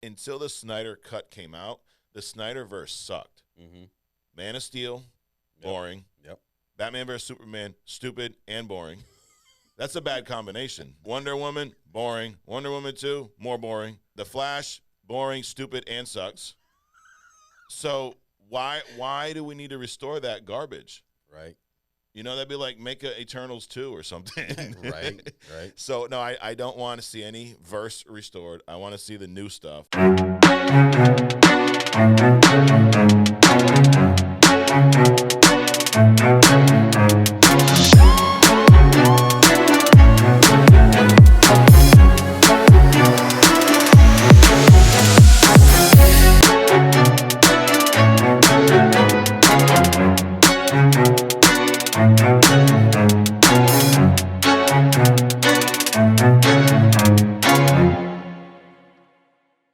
until the Snyder cut came out, the Snyderverse sucked. Mm-hmm. Man of Steel, boring. Yep. Batman vs. Superman, stupid and boring. That's a bad combination. Wonder Woman, boring. Wonder Woman 2, more boring. The Flash, boring, stupid, and sucks. So why do we need to restore that garbage? Right. You know, that'd be like make a Eternals 2 or something. Right. So, no, I don't want to see any verse restored. I want to see the new stuff.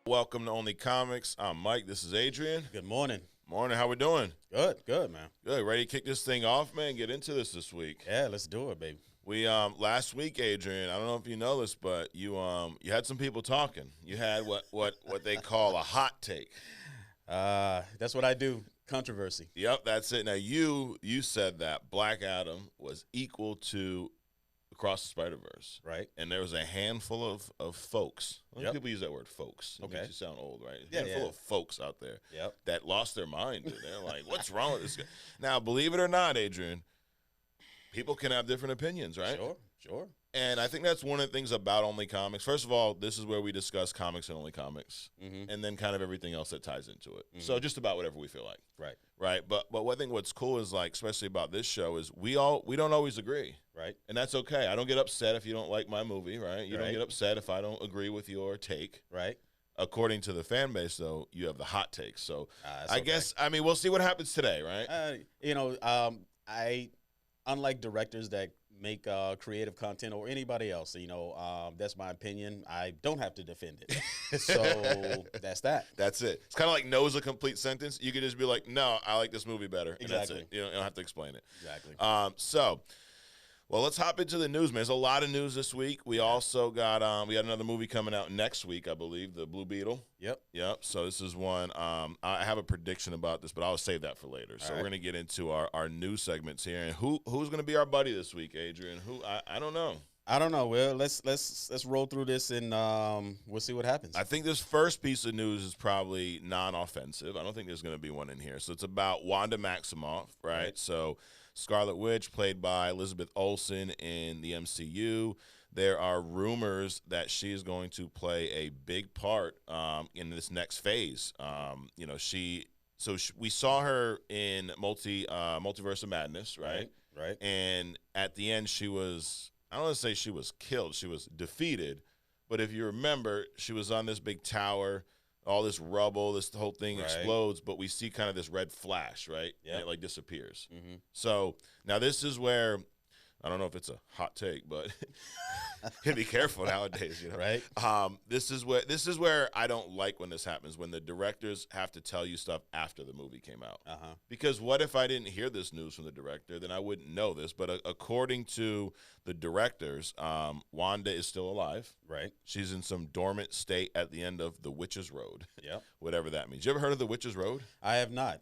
Welcome to Only Comics. I'm Mike. This is Adrian. Good morning. Morning. How we doing? Good, man. Good. Ready to kick this thing off, man? Get into this week. Yeah, let's do it, baby. We last week, Adrian, I don't know if you know this, but you had some people talking. You had what they call a hot take. That's what I do. Controversy. Yep, that's it. Now you said that Black Adam was equal to Across the Spider-Verse. Right. And there was a handful of folks. People use that word folks. It Okay. makes you sound old, right? A Yeah, handful of folks out there Yep. that lost their mind. Dude. They're like, what's wrong with this guy? Now, believe it or not, Adrian, people can have different opinions, right? Sure. And I think that's one of the things about Only Comics. First of all, this is where we discuss comics and Only Comics, Mm-hmm. and then kind of everything else that ties into it. So just about whatever we feel like. Right. But one thing what's cool is, like, especially about this show, is we don't always agree. Right. And that's okay. I don't get upset if you don't like my movie, right? You don't Right. get upset if I don't agree with your take. Right. According to the fan base, though, you have the hot takes. So That's I okay. guess, we'll see what happens today, right? I unlike directors that make creative content or anybody else, that's my opinion. I don't have to defend it. So that's that. That's it. It's kind of like knows a complete sentence. You could just be like, no, I like this movie better. And Exactly. That's it. You don't have to explain it. Exactly. Well, let's hop into the news, man. There's a lot of news this week. We also got we got another movie coming out next week, I believe, the Blue Beetle. Yep. So this is one. I have a prediction about this, but I'll save that for later. So All right. we're gonna get into our news segments here. And who's gonna be our buddy this week, Adrian? I don't know. I don't know. Well, let's roll through this and we'll see what happens. I think this first piece of news is probably non-offensive. I don't think there's going to be one in here. So it's about Wanda Maximoff, right? So Scarlet Witch, played by Elizabeth Olsen in the MCU. There are rumors that she is going to play a big part in this next phase. We saw her in Multiverse of Madness, right? Right. And at the end, she was, I don't want to say she was killed. She was defeated. But if you remember, she was on this big tower, all this rubble, this whole thing explodes, but we see kind of this red flash, right? Yeah. And it like disappears. Mm-hmm. So now this is where, I don't know if it's a hot take, but be careful nowadays, you know. Right. This is where I don't like when this happens, when the directors have to tell you stuff after the movie came out. Because what if I didn't hear this news from the director? Then I wouldn't know this. But according to the directors, Wanda is still alive. Right. She's in some dormant state at the end of the Witch's Road. Yep. Whatever that means. You ever heard of the Witch's Road? I have not.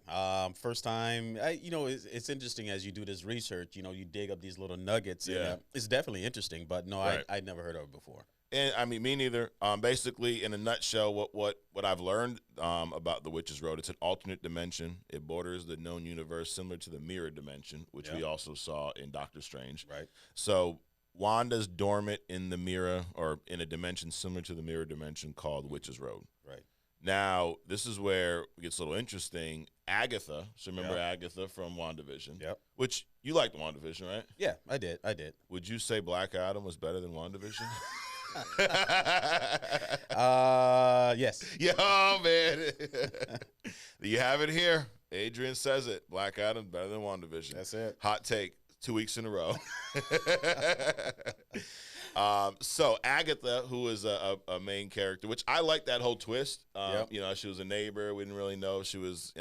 First time. It's interesting as you do this research. You dig up these little nuggets. Yeah. And, it's definitely interesting. But no, Right. I'd never heard of it before. And me neither. Basically, in a nutshell, what I've learned about the Witch's Road, it's an alternate dimension. It borders the known universe, similar to the mirror dimension, which we also saw in Doctor Strange. Right. So Wanda's dormant in the mirror, or in a dimension similar to the mirror dimension called Witch's Road. Right. Now, this is where it gets a little interesting. Agatha, so remember Agatha from WandaVision? Yep. Which, you liked WandaVision, right? Yeah, I did. Would you say Black Adam was better than WandaVision? Yes. Yo, man. You have it here. Adrian says it. Black Adam better than WandaVision. That's it. Hot take. 2 weeks in a row. So Agatha, who is a main character, which I like that whole twist. She was a neighbor. We didn't really know she was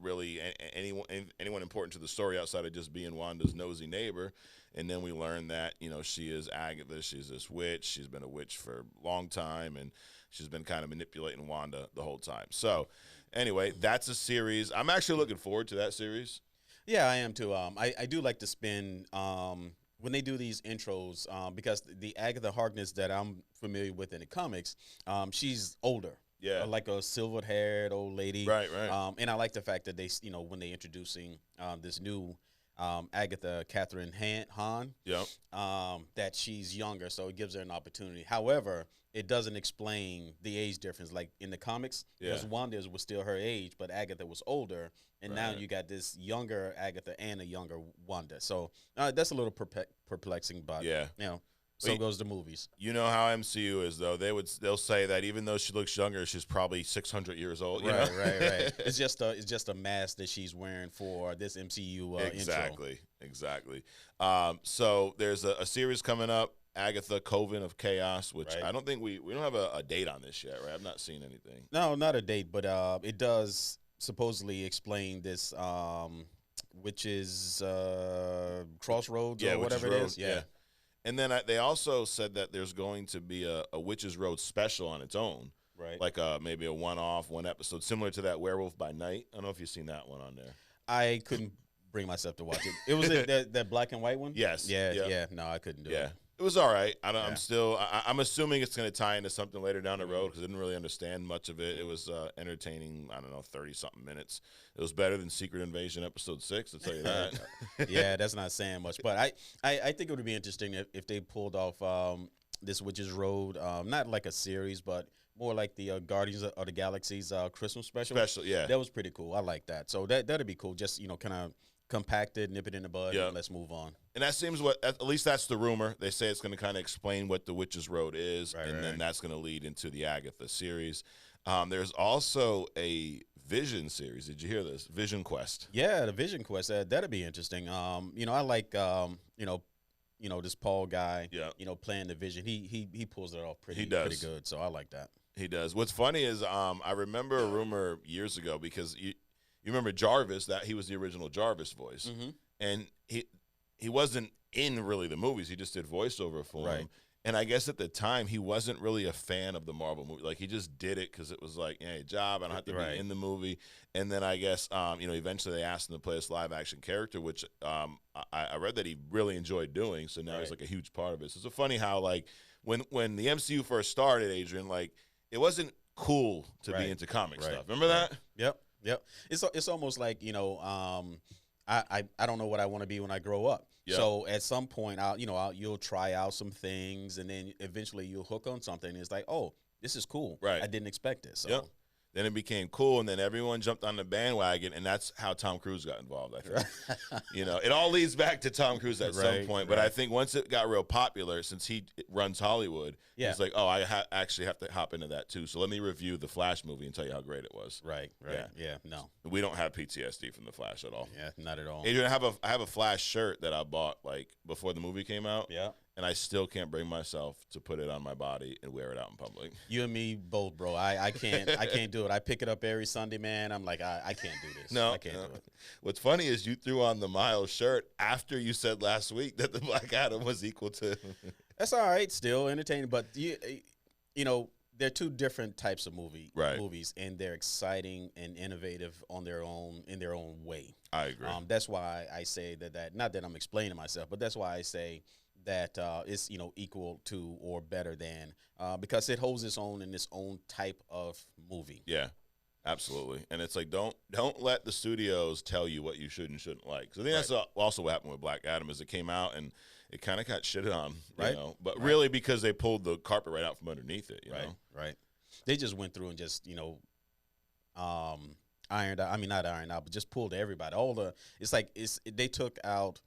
really anyone important to the story outside of just being Wanda's nosy neighbor. And then we learned that, she is Agatha. She's this witch. She's been a witch for a long time. And she's been kind of manipulating Wanda the whole time. So anyway, that's a series. I'm actually looking forward to that series. Yeah, I am too. I do like to spin when they do these intros because the Agatha Harkness that I'm familiar with in the comics, she's older. Yeah. Like a silvered-haired old lady. Right. And I like the fact that they, when they introducing this new Agatha Catherine Hahn, Yep. that she's younger, so it gives her an opportunity. However, it doesn't explain the age difference like in the comics because Wanda was still her age, but Agatha was older, and now you got this younger Agatha and a younger Wanda. So that's a little perplexing, but so goes the movies. You know how MCU is, though. They'll say that even though she looks younger, she's probably 600 years old. Right. It's just a mask that she's wearing for this MCU Exactly. intro. Exactly. So there's a series coming up, Agatha Coven of Chaos, which I don't think we don't have a date on this yet, right? I've not seen anything. No, not a date, but it does supposedly explain this, which is Crossroads or whatever it is. Yeah. And then they also said that there's going to be a Witches Road special on its own. Right. Like maybe a one episode, similar to that Werewolf by Night. I don't know if you've seen that one on there. I couldn't bring myself to watch it. It was that black and white one? Yes. Yeah. No, I couldn't do it. It was all right. I'm assuming it's going to tie into something later down the road because I didn't really understand much of it. It was entertaining, 30-something minutes. It was better than Secret Invasion Episode 6, I'll tell you that. Yeah, that's not saying much. But I think it would be interesting if they pulled off this Witches Road, not like a series, but more like the Guardians of the Galaxy's Christmas special. Yeah. That was pretty cool. I like that. So that'd be cool. Just, kind of compacted, nip it in the bud, and let's move on. And that seems at least that's the rumor. They say it's going to kind of explain what the Witches Road is, then that's going to lead into the Agatha series. There's also a Vision series. Did you hear this? Vision Quest. Yeah, the Vision Quest. That'd be interesting. I like this Paul guy. Playing the Vision. He pulls it off pretty good. So I like that. He does. What's funny is I remember a rumor years ago because you remember Jarvis, that he was the original Jarvis voice, and he wasn't in really the movies. He just did voiceover for him. And I guess at the time he wasn't really a fan of the Marvel movie. Like he just did it because it was like, hey, job. I don't have to be in the movie. And then I guess eventually they asked him to play this live action character, which I read that he really enjoyed doing. So now he's like a huge part of it. So it's funny how like when the MCU first started, Adrian, like it wasn't cool to be into comic stuff. Remember that? Yep. It's almost like I don't know what I want to be when I grow up. Yep. So at some point, you'll try out some things, and then eventually you'll hook on something. And it's like, oh, this is cool. Right. I didn't expect this. So. Then it became cool, and then everyone jumped on the bandwagon, and that's how Tom Cruise got involved, I think. It all leads back to Tom Cruise at some point, but I think once it got real popular, since he runs Hollywood, he's like, oh, I actually have to hop into that too, so let me review the Flash movie and tell you how great it was. Right. Yeah, no. We don't have PTSD from the Flash at all. Yeah, not at all. Adrian, I have a Flash shirt that I bought, like, before the movie came out. Yeah. And I still can't bring myself to put it on my body and wear it out in public. You and me both, bro. I can't do it. I pick it up every Sunday, man. I'm like, I can't do this. I can't do it. What's funny is you threw on the Miles shirt after you said last week that the Black Adam was equal to. That's all right, still entertaining, but they're two different types of movies, and they're exciting and innovative in their own way. I agree. That's why I say that not that I'm explaining myself, but that's why I say that it's equal to or better than because it holds its own in its own type of movie. Yeah, absolutely. And it's like don't let the studios tell you what you should and shouldn't like. So I think that's also what happened with Black Adam is it came out and it kind of got shitted on, you know. But really because they pulled the carpet right out from underneath it, you know. Right. They just went through and just ironed out. I mean, not ironed out, but just pulled everybody. They took out.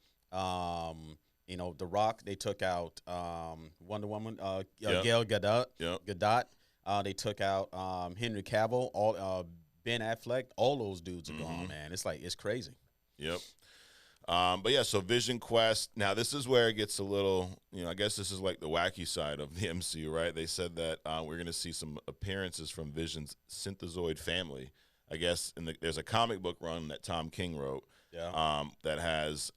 The Rock, they took out Wonder Woman, Gal Gadot. They took out Henry Cavill, Ben Affleck. All those dudes are gone, man. It's crazy. Yep. But yeah, so Vision Quest. Now this is where it gets a little, I guess this is like the wacky side of the MCU, right? They said that we're going to see some appearances from Vision's synthezoid family. I guess there's a comic book run that Tom King wrote that has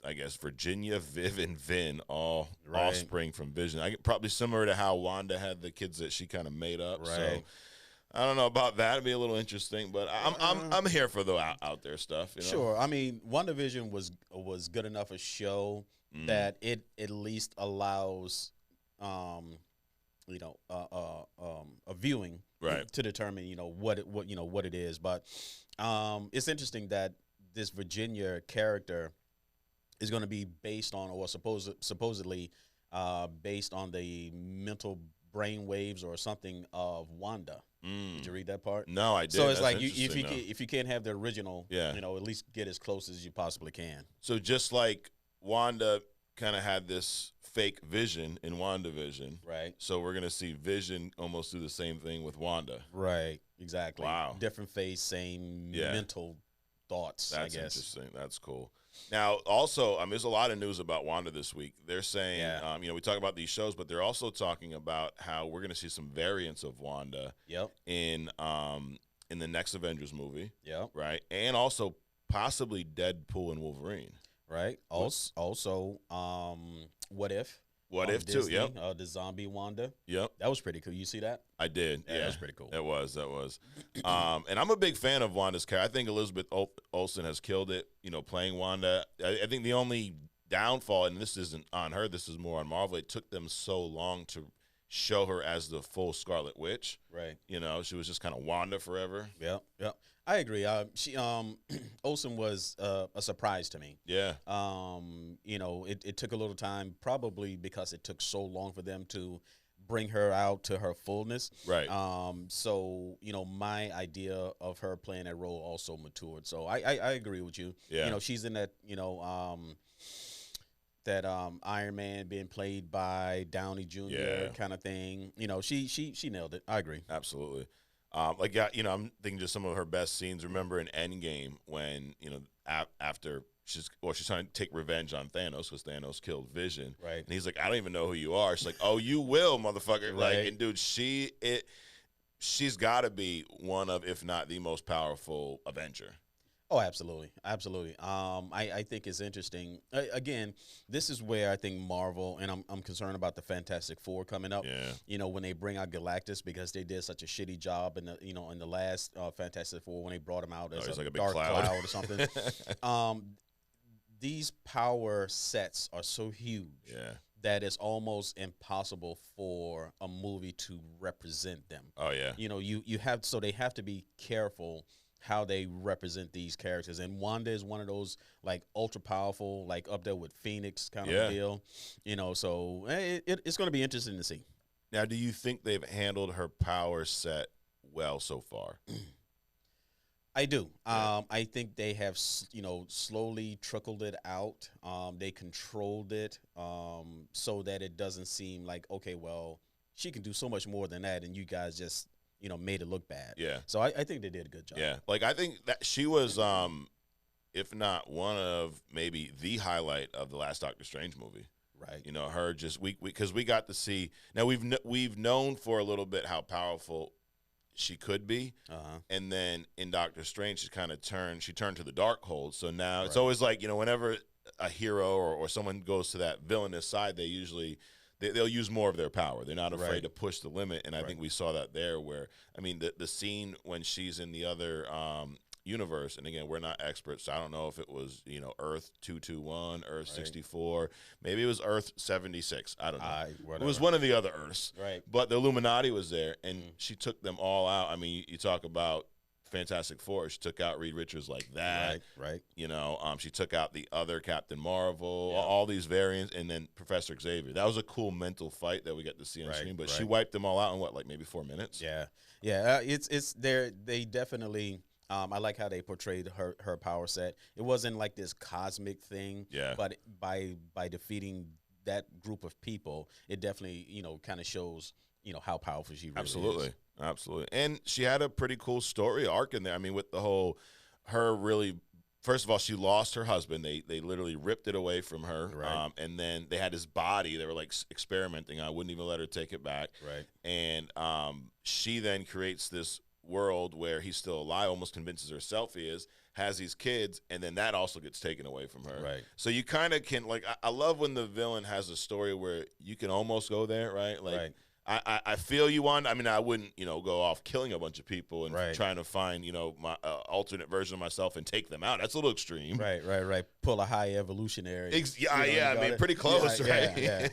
I guess Virginia, Viv, and Vin, all Right. offspring from Vision. Probably similar to how Wanda had the kids that she kind of made up. Right. So I don't know about that. It'd be a little interesting, but I'm here for the out there stuff. You know? Sure. I mean, WandaVision was good enough a show that it at least allows, a viewing to determine, what it is. But it's interesting that this Virginia character is going to be based on, or supposedly based on the mental brain waves or something of Wanda. Did you read that part? No, I did. So it's like if you can't have the original, at least get as close as you possibly can. So just like Wanda kind of had this fake Vision in WandaVision, right? So we're gonna see Vision almost do the same thing with Wanda, right? Exactly. Wow. Different face, same mental thoughts. That's I guess. Interesting. That's cool. Now, also, there's a lot of news about Wanda this week. They're saying, we talk about these shows, but they're also talking about how we're going to see some variants of Wanda in the next Avengers movie. Yep. Right. And also possibly Deadpool and Wolverine. Right. Also, What If? What If Disney, too? Yep. The zombie Wanda. Yep. That was pretty cool. You see that? I did. Yeah, that was pretty cool. That was. And I'm a big fan of Wanda's character. I think Elizabeth Olsen has killed it. Playing Wanda. I think the only downfall, and this isn't on her, this is more on Marvel. It took them so long to show her as the full Scarlet Witch. Right. She was just kind of Wanda forever. Yeah. Yeah. I agree. She Olsen was a surprise to me. Yeah. It took a little time, probably because it took so long for them to bring her out to her fullness. Right. So my idea of her playing that role also matured. So I agree with you. Yeah. She's in that that Iron Man being played by Downey Jr. kind of thing. She nailed it. I agree. Absolutely. I'm thinking just some of her best scenes. Remember in Endgame when, after she's trying to take revenge on Thanos because Thanos killed Vision. Right. And he's like, I don't even know who you are. She's like, oh, you will, motherfucker. Right. And dude, she's got to be one of, if not the most powerful Avenger. Oh, absolutely. Absolutely. I think it's interesting. Again, this is where I think Marvel, and I'm concerned about the Fantastic Four coming up. Yeah. When they bring out Galactus, because they did such a shitty job in the last Fantastic Four when they brought him out as like a big dark cloud or something. These power sets are so huge that it's almost impossible for a movie to represent them. Oh yeah. So they have to be careful how they represent these characters, and Wanda is one of those like ultra powerful, like up there with Phoenix kind of deal, So it's going to be interesting to see. Now, do you think they've handled her power set well so far? I do. I think they have, slowly trickled it out. They controlled it so that it doesn't seem like, okay, well, she can do so much more than that, and you guys just made it look bad. Yeah. So I think they did a good job. Yeah. Like, I think that she was, if not one of, maybe the highlight of the last Doctor Strange movie. Right. Her just because we got to see. Now we've known for a little bit how powerful she could be, and then in Doctor Strange she kind of turned to the Darkhold. So now it's always like whenever a hero or someone goes to that villainous side, they usually. They'll use more of their power. They're not afraid to push the limit, and I think we saw that there. Where the scene when she's in the other universe, and again, we're not experts, so I don't know if it was Earth 221, Earth 64, maybe it was Earth 76. I don't know. It was one of the other Earths. Right. But the Illuminati was there, and she took them all out. You talk about Fantastic Four. She took out Reed Richards like that. Right. She took out the other Captain Marvel, all these variants, and then Professor Xavier. That was a cool mental fight that we got to see on screen. But she wiped them all out in maybe 4 minutes? Yeah. It's there. They definitely. I like how they portrayed her power set. It wasn't like this cosmic thing. Yeah. But by defeating that group of people, it definitely kind of shows how powerful she really is. Absolutely. And she had a pretty cool story arc in there. With the whole first of all, she lost her husband. They literally ripped it away from her. Right. And then they had his body. They were like experimenting. I wouldn't even let her take it back. Right. And she then creates this world where he's still alive, almost convinces herself he is, has these kids, and then that also gets taken away from her. Right. So you kind of can, like, I love when the villain has a story where you can almost go there, right? Like, Right. I feel you on. I mean, I wouldn't, go off killing a bunch of people and Right. trying to find, my alternate version of myself and take them out. That's a little extreme. Right. Pull a high evolutionary. I mean, pretty close, right? Yeah.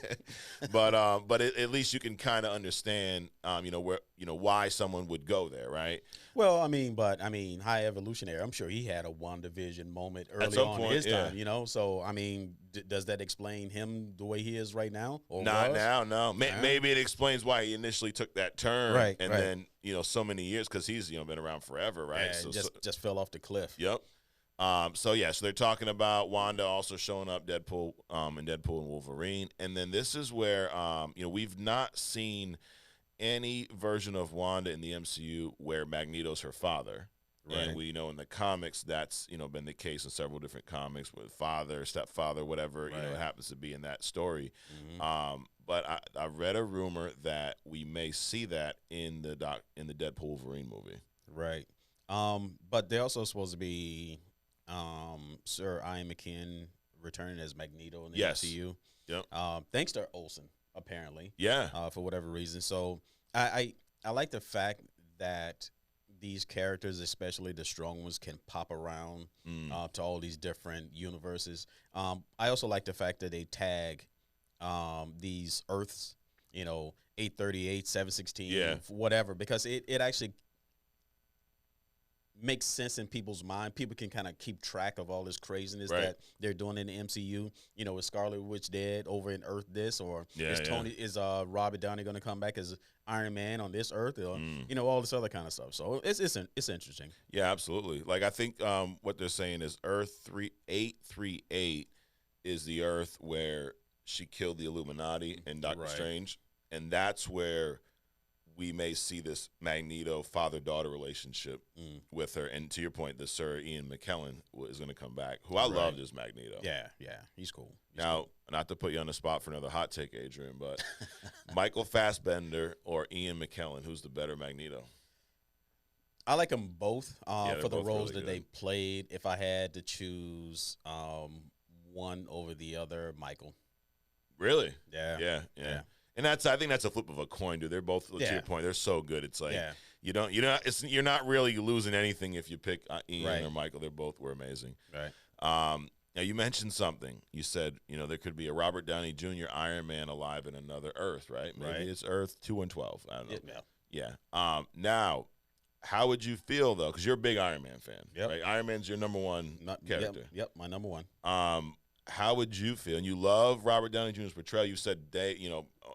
but at least you can kind of understand, where, why someone would go there, right? Well, high evolutionary. I'm sure he had a WandaVision moment early on in his time, So, I mean, does that explain him the way he is right now? Or Not now, no. Maybe it explains why he initially took that turn, Right, and then so many years, because he's been around forever, right? Yeah, just fell off the cliff. Yep. So they're talking about Wanda also showing up, Deadpool, and Deadpool and Wolverine, and then this is where we've not seen any version of Wanda in the MCU where Magneto's her father. Right. And we know in the comics that's been the case in several different comics with father, stepfather, whatever it happens to be in that story. Mm-hmm. But I read a rumor that we may see that in the Deadpool Wolverine movie. Right. But they're also supposed to be Sir Ian McKellen returning as Magneto in the MCU. Yep. Thanks to Olsen, apparently. Yeah. For whatever reason. So I like the fact that these characters, especially the strong ones, can pop around to all these different universes. I also like the fact that they tag these Earths, 838, 716, whatever, because it actually makes sense in people's mind. People can kind of keep track of all this craziness that they're doing in the MCU. Is Scarlet Witch dead over in Earth this, or is Robert Downey going to come back as Iron Man on this Earth, or all this other kind of stuff. So it's interesting. Yeah, absolutely. Like, I think what they're saying is Earth 838 is the Earth where she killed the Illuminati and Doctor Strange, and that's where we may see this Magneto father-daughter relationship with her. And to your point, the Sir Ian McKellen is going to come back, who I loved as Magneto. Yeah, he's cool. Now, not to put you on the spot for another hot take, Adrian, but Michael Fassbender or Ian McKellen, who's the better Magneto? I like them both for the both roles really that they played. If I had to choose one over the other, Michael. Really? Yeah. And I think that's a flip of a coin, dude. They're both, to your point, they're so good. It's like you're not really losing anything if you pick Ian or Michael. They both were amazing. Right. Now you mentioned something. You said there could be a Robert Downey Jr. Iron Man alive in another Earth, right? Maybe it's Earth 2-12. I don't know. Yeah. Now, how would you feel though? Because you're a big Iron Man fan. Yep. Right? Iron Man's your number one character. Yep. My number one. How would you feel? And you love Robert Downey Jr.'s portrayal. You said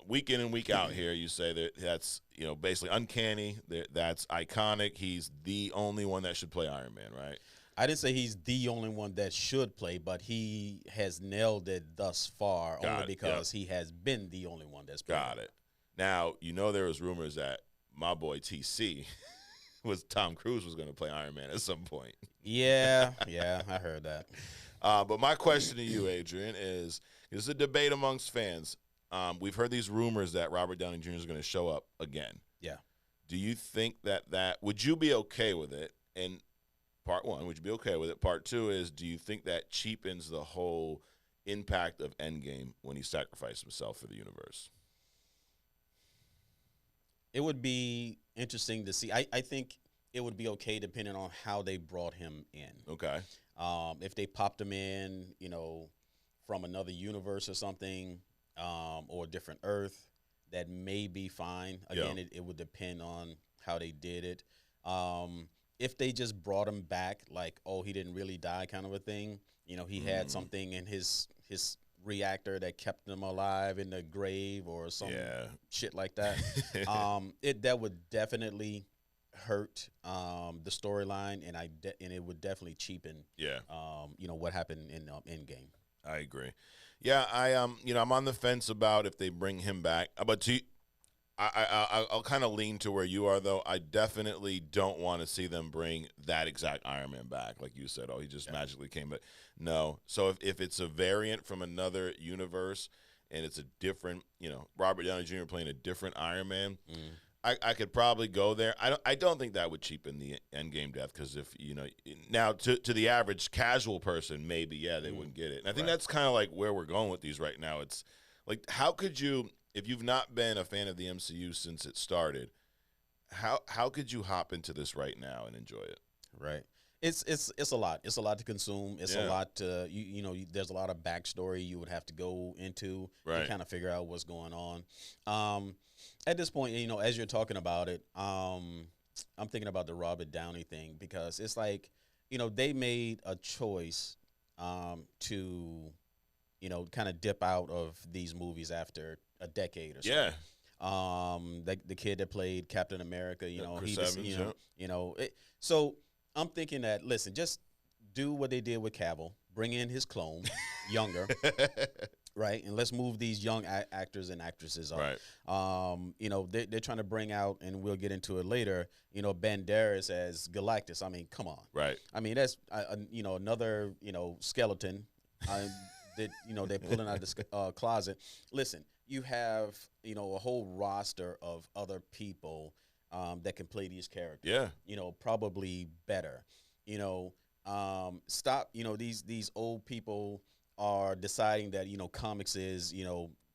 week in and week out here, you say that's basically uncanny. That's iconic. He's the only one that should play Iron Man, right? I didn't say he's the only one that should play, but he has nailed it thus far because he has been the only one that's played. Got it. Now, there was rumors that my boy TC was Tom Cruise was going to play Iron Man at some point. Yeah, I heard that. But my question to you, Adrian, is a debate amongst fans. We've heard these rumors that Robert Downey Jr. is going to show up again. Yeah. Do you think that would you be okay with it? And part one, would you be okay with it? Part two is, do you think that cheapens the whole impact of Endgame when he sacrificed himself for the universe? It would be interesting to see. I think it would be okay depending on how they brought him in. Okay. If they popped him in, from another universe or something, or a different Earth, that may be fine. Again, it would depend on how they did it. If they just brought him back, like, oh, he didn't really die kind of a thing, he had something in his reactor that kept him alive in the grave or some shit like that, that would definitely hurt the storyline, and it would definitely cheapen what happened in Endgame. I agree. Yeah, I'm on the fence about if they bring him back, but I'll kind of lean to where you are though. I definitely don't want to see them bring that exact Iron Man back, like you said. Oh, he just magically came, but no. So if it's a variant from another universe and it's a different, Robert Downey Jr. playing a different Iron Man. I could probably go there. I don't think that would cheapen the end game death, because if now to the average casual person, maybe they wouldn't get it. And I think that's kind of like where we're going with these right now. It's like, how could you, if you've not been a fan of the MCU since it started, how could you hop into this right now and enjoy it? Right. It's a lot. It's a lot to consume. It's a lot to there's a lot of backstory you would have to go into to kind of figure out what's going on. At this point, as you're talking about it, I'm thinking about the Robert Downey thing, because it's like, they made a choice to kind of dip out of these movies after a decade or so. Yeah. The kid that played Captain America, Chris he just, Evans, so I'm thinking that, listen, just do what they did with Cavill, bring in his clone, younger, right, and let's move these young actors and actresses up. Right. They're trying to bring out, and we'll get into it later, Banderas as Galactus. I mean, come on. Right. I mean, that's another skeleton that they're pulling out of the closet. Listen, you have a whole roster of other people that can play these characters. Yeah. Probably better. Stop. These old people are deciding that comics is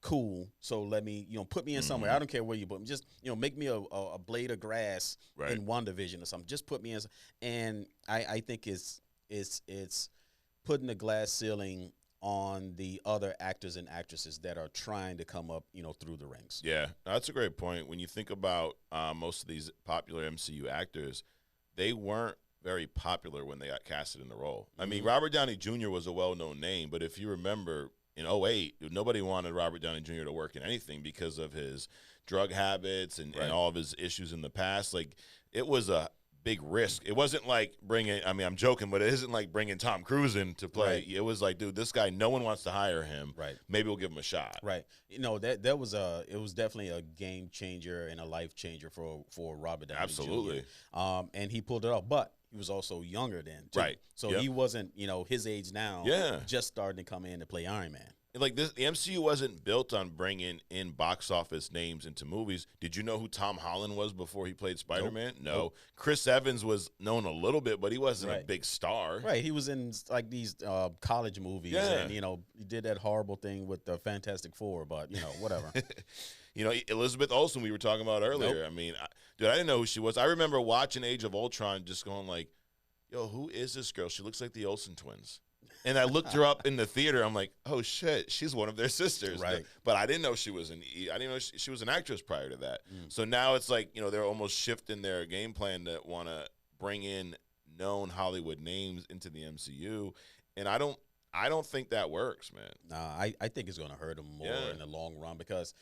cool. So let me put me in somewhere. I don't care where you put me. Just make me a blade of grass in WandaVision or something. Just put me in. And I think it's putting a glass ceiling on the other actors and actresses that are trying to come up, through the ranks. Yeah, that's a great point. When you think about most of these popular MCU actors, they weren't very popular when they got casted in the role. I mean, Robert Downey Jr. was a well-known name, but if you remember, in 2008, nobody wanted Robert Downey Jr. to work in anything because of his drug habits and all of his issues in the past. Like, it was a big risk. It wasn't like I'm joking, but it isn't like bringing Tom Cruise in to play. Right. It was like, dude, this guy, no one wants to hire him. Right. Maybe we'll give him a shot. Right. It was definitely a game changer and a life changer for Robert Downey Absolutely. Jr. And he pulled it off, but he was also younger then, too. Right. So he wasn't, his age now, just starting to come in to play Iron Man. Like this, the MCU wasn't built on bringing in box office names into movies. Did you know who Tom Holland was before he played Spider-Man? Nope. No. Nope. Chris Evans was known a little bit, but he wasn't a big star. Right. He was in like these college movies, and he did that horrible thing with the Fantastic Four, but whatever. Elizabeth Olsen we were talking about earlier. Nope. I mean, I didn't know who she was. I remember watching Age of Ultron, just going like, "Yo, who is this girl? She looks like the Olsen twins." And I looked her up in the theater. I'm like, oh shit, she's one of their sisters. Right. But I didn't know she was I didn't know she was an actress prior to that. So now it's like, they're almost shifting their game plan to want to bring in known Hollywood names into the MCU, and I don't think that works, man. Nah, I think it's going to hurt him more in the long run, because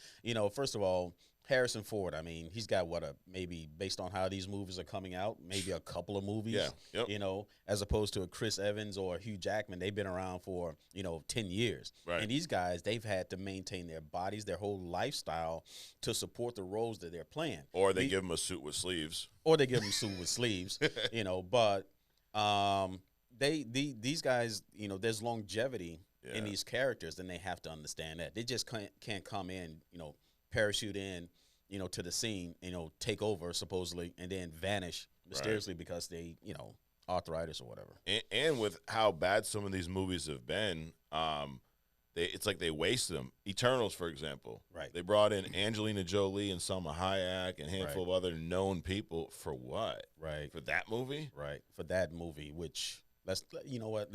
first of all, Harrison Ford, I mean, he's got maybe based on how these movies are coming out, maybe a couple of movies, as opposed to a Chris Evans or a Hugh Jackman. They've been around for, 10 years. Right. And these guys, they've had to maintain their bodies, their whole lifestyle to support the roles that they're playing. Or they give them a suit with sleeves. But these guys, there's longevity in these characters, and they have to understand that. They just can't come in, parachute in, to the scene, take over supposedly, and then vanish mysteriously because they, arthritis or whatever. And with how bad some of these movies have been, it's like they wasted them. Eternals, for example. Right. They brought in Angelina Jolie and Salma Hayek and a handful of other known people for what? Right. For that movie? Right. For that movie, which let's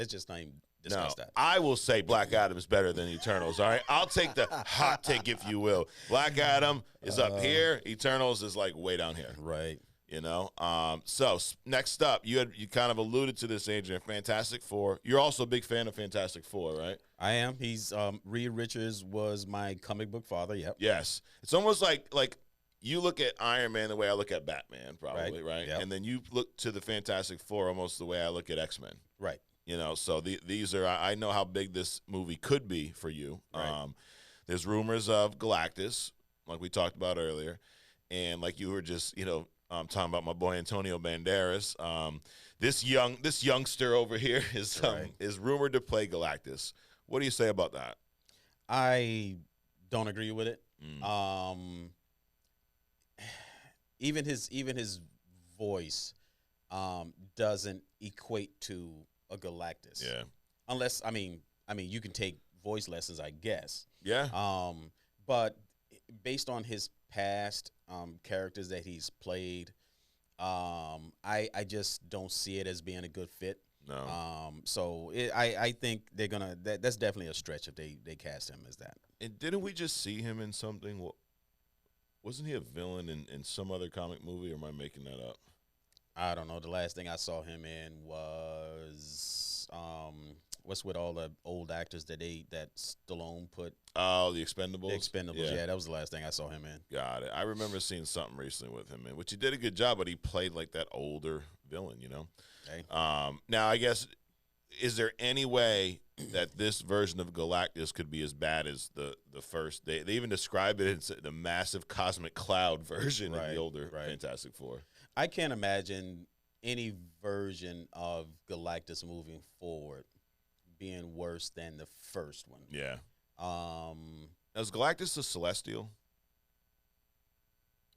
just not even discuss that. I will say Black Adam is better than Eternals, all right? I'll take the hot take, if you will. Black Adam is up here. Eternals is like way down here. Right. So next up, you kind of alluded to this, Adrian, Fantastic Four. You're also a big fan of Fantastic Four, right? I am. He's Reed Richards was my comic book father. Yep. Yes. It's almost like you look at Iron Man the way I look at Batman, probably, right? Yep. And then you look to the Fantastic Four almost the way I look at X-Men. Right. So these are, I know how big this movie could be for you. Right. There's rumors of Galactus, like we talked about earlier, and like you were just, talking about my boy Antonio Banderas. This youngster over here is rumored to play Galactus. What do you say about that? I don't agree with it. even his voice doesn't equate to a Galactus. Yeah. Unless you can take voice lessons, I guess. Yeah. But based on his past characters that he's played, I just don't see it as being a good fit. No. So I think they're gonna. That's definitely a stretch if they cast him as that. And didn't we just see him in something? Wasn't he a villain in some other comic movie, or am I making that up? I don't know. The last thing I saw him in was what's with all the old actors that Stallone put. Oh, The Expendables. The Expendables. Yeah, that was the last thing I saw him in. Got it. I remember seeing something recently with him, in which he did a good job, but he played like that older villain, you know. Okay. Now, I guess, is there any way that this version of Galactus could be as bad as the first? They even describe it as the massive cosmic cloud version of the older Fantastic Four. I can't imagine any version of Galactus moving forward being worse than the first one. Yeah. Is Galactus a Celestial?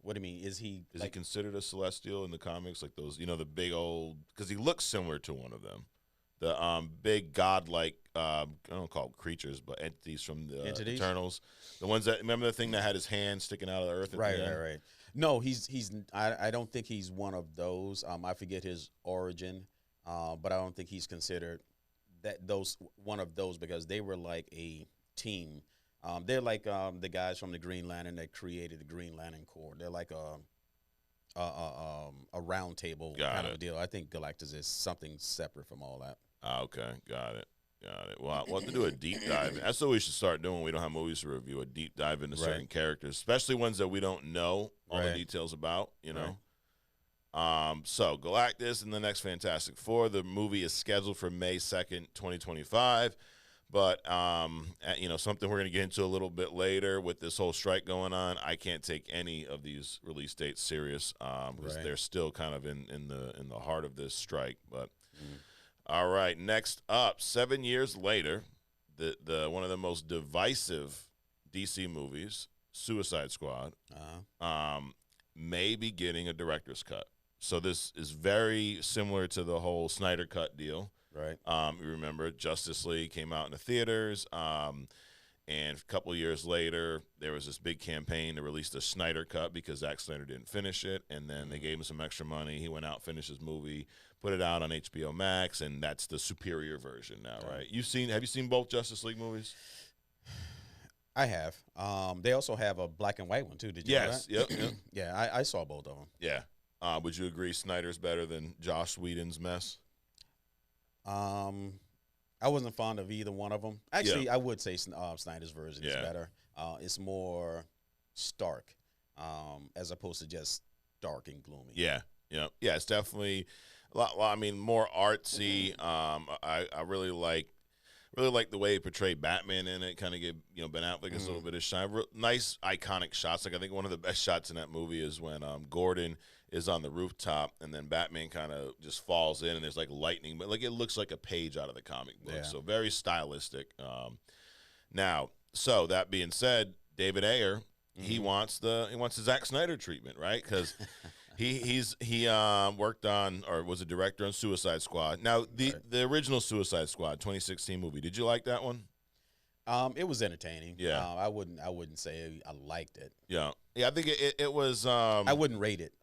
What do you mean? Is he considered a Celestial in the comics? Like those, the big old, because he looks similar to one of them. The big godlike, I don't call them creatures, but entities from the Eternals. The ones that, remember the thing that had his hand sticking out of the earth? Right. No, he's. I don't think he's one of those. I forget his origin, but I don't think he's considered one of those because they were like a team. They're like the guys from the Green Lantern that created the Green Lantern Corps. They're like a round table kind of a deal. I think Galactus is something separate from all that. Okay, got it. Well, we'll have to do a deep dive. That's what we should start doing when we don't have movies to review, a deep dive into certain characters, especially ones that we don't know all the details about, you know. So Galactus and the next Fantastic Four, the movie is scheduled for May 2nd, 2025. But, something we're going to get into a little bit later with this whole strike going on, I can't take any of these release dates serious because they're still kind of in the heart of this strike. But all right, next up, 7 years later, the one of the most divisive DC movies, Suicide Squad, may be getting a director's cut. So this is very similar to the whole Snyder cut deal. Right. You remember Justice League came out in the theaters, and a couple of years later, there was this big campaign to release the Snyder cut because Zack Snyder didn't finish it, and then they gave him some extra money. He went out, finished his movie, put it out on HBO Max, and that's the superior version now, right? Have you seen both Justice League movies? I have. They also have a black and white one too. Did you know that? Yep. Yeah, I saw both of them. Yeah. Would you agree Snyder's better than Joss Whedon's mess? I wasn't fond of either one of them. Actually, I would say Snyder's version is better. It's more stark, as opposed to just dark and gloomy. Yeah. It's definitely a lot. I mean, more artsy. I really like the way he portrayed Batman in it. Kind of give Ben Affleck a little bit of shine. Nice iconic shots. Like I think one of the best shots in that movie is when Gordon is on the rooftop and then Batman kind of just falls in and there's like lightning, but like it looks like a page out of the comic book. Yeah. So very stylistic. Now, so that being said, David Ayer, he wants the Zack Snyder treatment, right? Because he worked on or was a director on Suicide Squad. Now the original Suicide Squad 2016 movie, did you like that one? It was entertaining. Yeah. I wouldn't say I liked it. Yeah. I think it was. I wouldn't rate it.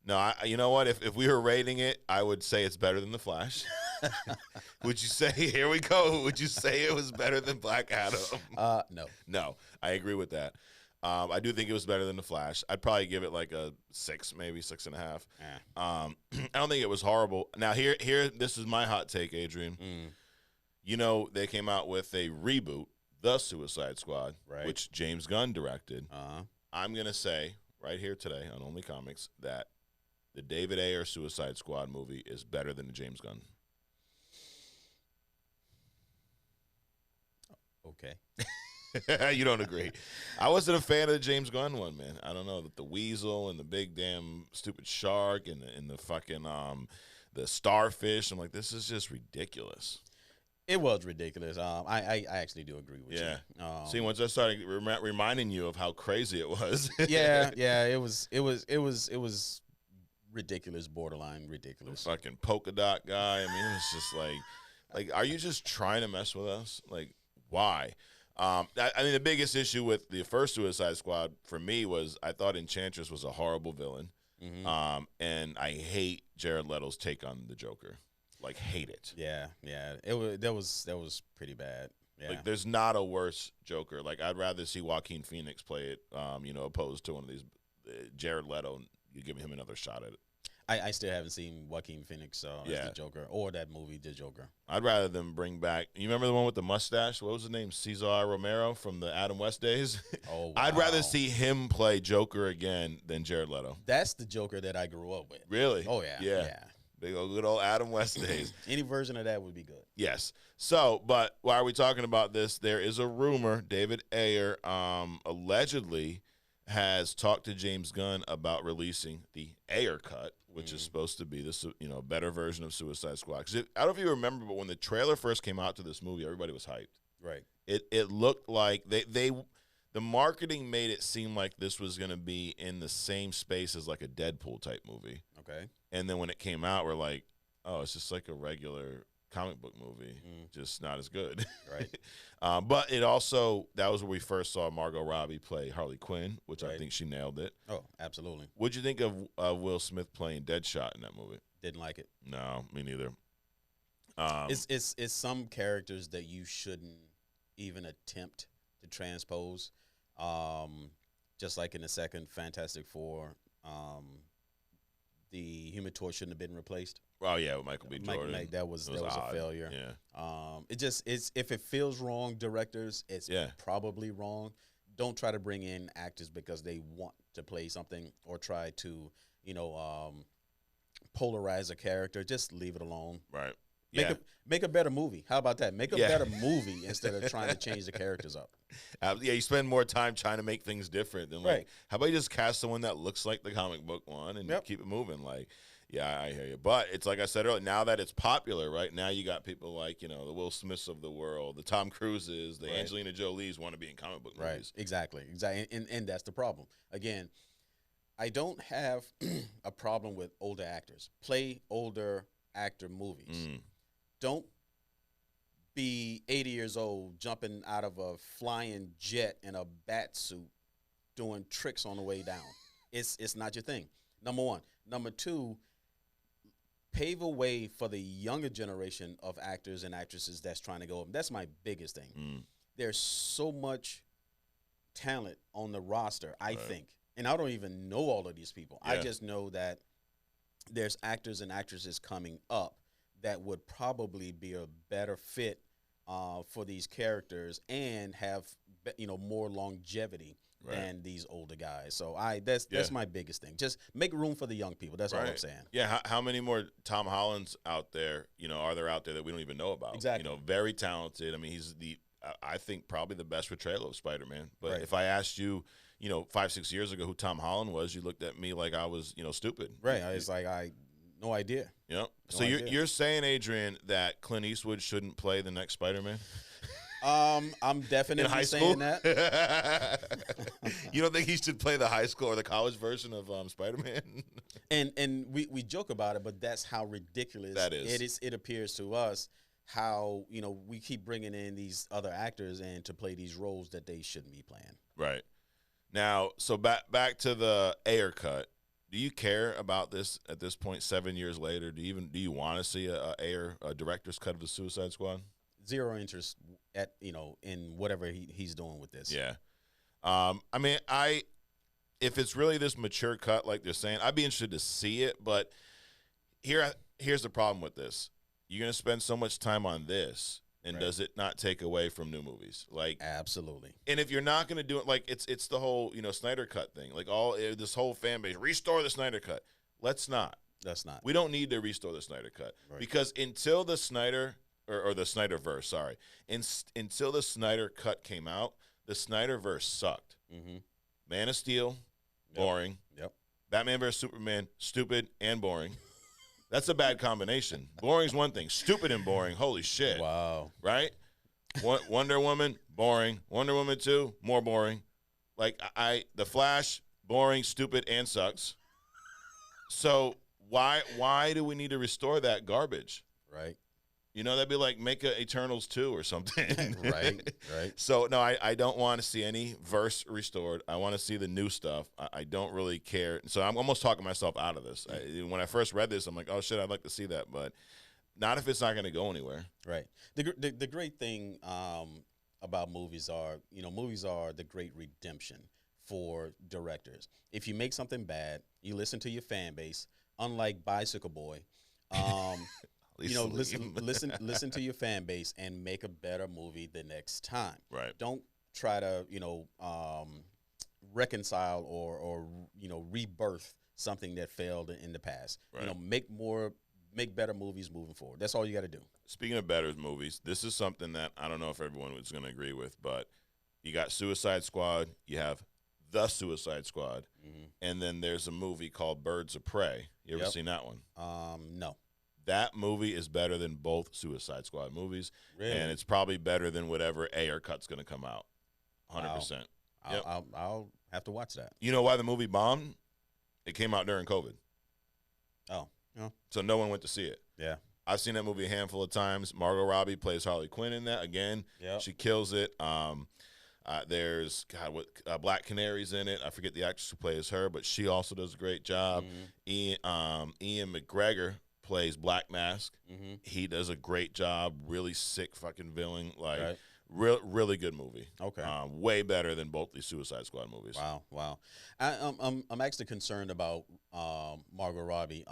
No, you know what? If we were rating it, I would say it's better than The Flash. Would you say, here we go, would you say it was better than Black Adam? No. No, I agree with that. I do think it was better than The Flash. I'd probably give it like a 6, maybe 6.5. I don't think it was horrible. Now, here, this is my hot take, Adrian. They came out with a reboot, The Suicide Squad, which James Gunn directed. I'm going to say right here today on Only Comics that the David Ayer Suicide Squad movie is better than the James Gunn. Okay. You don't agree. I wasn't a fan of the James Gunn one, man. I don't know, the weasel and the big damn stupid shark and the fucking the starfish. I'm like, this is just ridiculous. It was ridiculous. I actually do agree with you. See, once I started reminding you of how crazy it was. yeah, it was ridiculous, borderline ridiculous. The fucking polka dot guy. I mean, it's just like, are you just trying to mess with us? Like, why? I mean, the biggest issue with the first Suicide Squad for me was I thought Enchantress was a horrible villain. Mm-hmm. And I hate Jared Leto's take on the Joker. Like, hate it. Yeah. That was pretty bad. Yeah. Like, there's not a worse Joker. Like, I'd rather see Joaquin Phoenix play it, opposed to one of these Jared Leto. You give him another shot at it. I still haven't seen Joaquin Phoenix as the Joker or that movie, The Joker. I'd rather them bring back. You remember the one with the mustache? What was his name? Cesar Romero from the Adam West days. Oh, wow. I'd rather see him play Joker again than Jared Leto. That's the Joker that I grew up with. Really? Oh yeah. Big old good old Adam West days. Any version of that would be good. Yes. So, but why are we talking about this? There is a rumor David Ayer allegedly has talked to James Gunn about releasing the Ayer cut, which is supposed to be this, better version of Suicide Squad. Because I don't know if you remember, but when the trailer first came out to this movie, everybody was hyped. Right. It looked like the marketing made it seem like this was going to be in the same space as like a Deadpool type movie. Okay. And then when it came out, we're like, oh, it's just like a regular comic book movie, just not as good. Right. But it also, that was where we first saw Margot Robbie play Harley Quinn, which I think she nailed it. Oh, absolutely. What'd you think of Will Smith playing Deadshot in that movie? Didn't like it. No, me neither. It's some characters that you shouldn't even attempt to transpose. Just like in the second Fantastic Four, the Human Torch shouldn't have been replaced. Oh yeah, with Michael B. Jordan. That was a failure. Yeah. It's if it feels wrong, directors, it's probably wrong. Don't try to bring in actors because they want to play something or try to, polarize a character. Just leave it alone. Right. Make a better movie. How about that? Make a better movie instead of trying to change the characters up. You spend more time trying to make things different than how about you just cast someone that looks like the comic book one and keep it moving? I hear you. But it's like I said earlier, now that it's popular, right, now you got people like, the Will Smiths of the world, the Tom Cruises, the Angelina Jolies want to be in comic book movies. Exactly. And that's the problem. Again, I don't have a problem with older actors. Play older actor movies. Don't be 80 years old jumping out of a flying jet in a bat suit doing tricks on the way down. It's not your thing. Number one. Number two, pave a way for the younger generation of actors and actresses that's trying to go up. That's my biggest thing. There's so much talent on the roster, I think. And I don't even know all of these people. I just know that there's actors and actresses coming up that would probably be a better fit for these characters and have more longevity than these older guys. So that's my biggest thing. Just make room for the young people. That's all I'm saying. Yeah. How many more Tom Hollands out there? Are there out there that we don't even know about? Exactly. Very talented. I mean, he's I think probably the best portrayal of Spider-Man. But if I asked you, 5-6 years ago who Tom Holland was, you looked at me like I was, stupid. Right. It's like no idea. Yeah. So you're saying, Adrian, that Clint Eastwood shouldn't play the next Spider-Man? I'm definitely saying that. You don't think he should play the high school or the college version of Spider-Man? And we joke about it, but that's how ridiculous that is. It appears to us how we keep bringing in these other actors and to play these roles that they shouldn't be playing. Right. Now, so back to the Ayer cut. Do you care about this at this point, 7 years later? Do you want to see a director's cut of the Suicide Squad? Zero interest in whatever he's doing with this. Yeah. I mean, if it's really this mature cut like they're saying, I'd be interested to see it. But here's the problem with this: you're gonna spend so much time on this, and does it not take away from new movies? Absolutely. And if you're not gonna do it, it's the whole Snyder cut thing. This whole fan base, restore the Snyder cut. Let's not. That's not. We don't need to restore the Snyder cut because until the Snyder or the Snyderverse, sorry, until the Snyder cut came out, the Snyderverse sucked. Man of Steel, boring. Yep. Batman vs Superman, stupid and boring. That's a bad combination. Boring's one thing. Stupid and boring. Holy shit. Wow. Right? Wonder Woman, boring. Wonder Woman 2, more boring. Like The Flash, boring, stupid, and sucks. So why do we need to restore that garbage? Right. You know, that'd be like make a Eternals 2 or something. Right. So, no, I don't want to see any verse restored. I want to see the new stuff. I don't really care. So I'm almost talking myself out of this. When I first read this, I'm like, oh, shit, I'd like to see that. But not if it's not going to go anywhere. Right. The great thing about movies are the great redemption for directors. If you make something bad, you listen to your fan base, unlike Bicycle Boy. Listen to your fan base and make a better movie the next time. Right. Don't try to reconcile or rebirth something that failed in the past. Right. Make better movies moving forward. That's all you got to do. Speaking of better movies, this is something that I don't know if everyone was going to agree with, but you got Suicide Squad, you have The Suicide Squad, and then there's a movie called Birds of Prey. You ever seen that one? No. That movie is better than both Suicide Squad movies, really? And it's probably better than whatever Ayer cut's going to come out. 100%. Wow. Yep. I'll have to watch that. You know why the movie bombed? It came out during COVID. Oh, yeah. So no one went to see it. Yeah. I've seen that movie a handful of times. Margot Robbie plays Harley Quinn in that. Again, she kills it. There's Black Canary's in it. I forget the actress who plays her, but she also does a great job. Ian McGregor plays Black Mask. He does a great job. Really sick fucking villain. Really good movie. Okay. Way better than both the Suicide Squad movies. Wow. I'm actually concerned about Margot Robbie.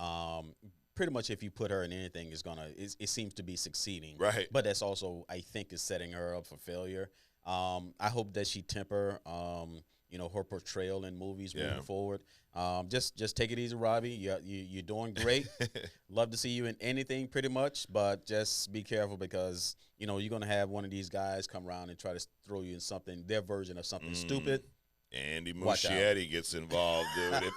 Pretty much, if you put her in anything, it seems to be succeeding. Right. But that's also, I think, is setting her up for failure. I hope that she temper, her portrayal in movies moving forward. Just take it easy, Robbie. You're doing great. Love to see you in anything, pretty much. But just be careful because you're gonna have one of these guys come around and try to throw you in their version of something stupid. Andy Muschietti gets involved,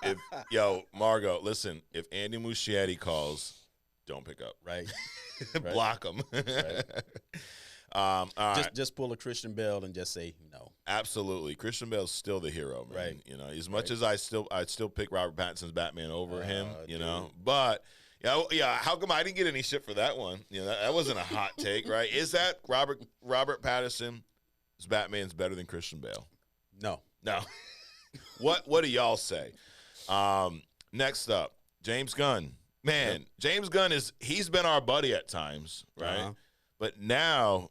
dude. Yo, Margot, listen, if Andy Muschietti calls, don't pick up. Right. Block him. Right. All right. Just pull a Christian Bale and just say no. Absolutely, Christian Bale's still the hero, man. Right. As much as I'd still pick Robert Pattinson's Batman over him. But how come I didn't get any shit for that one? That wasn't a hot take, right? Is that Robert Pattinson's Batman's better than Christian Bale? No. What do y'all say? Next up, James Gunn. Man, James Gunn he's been our buddy at times, right? But now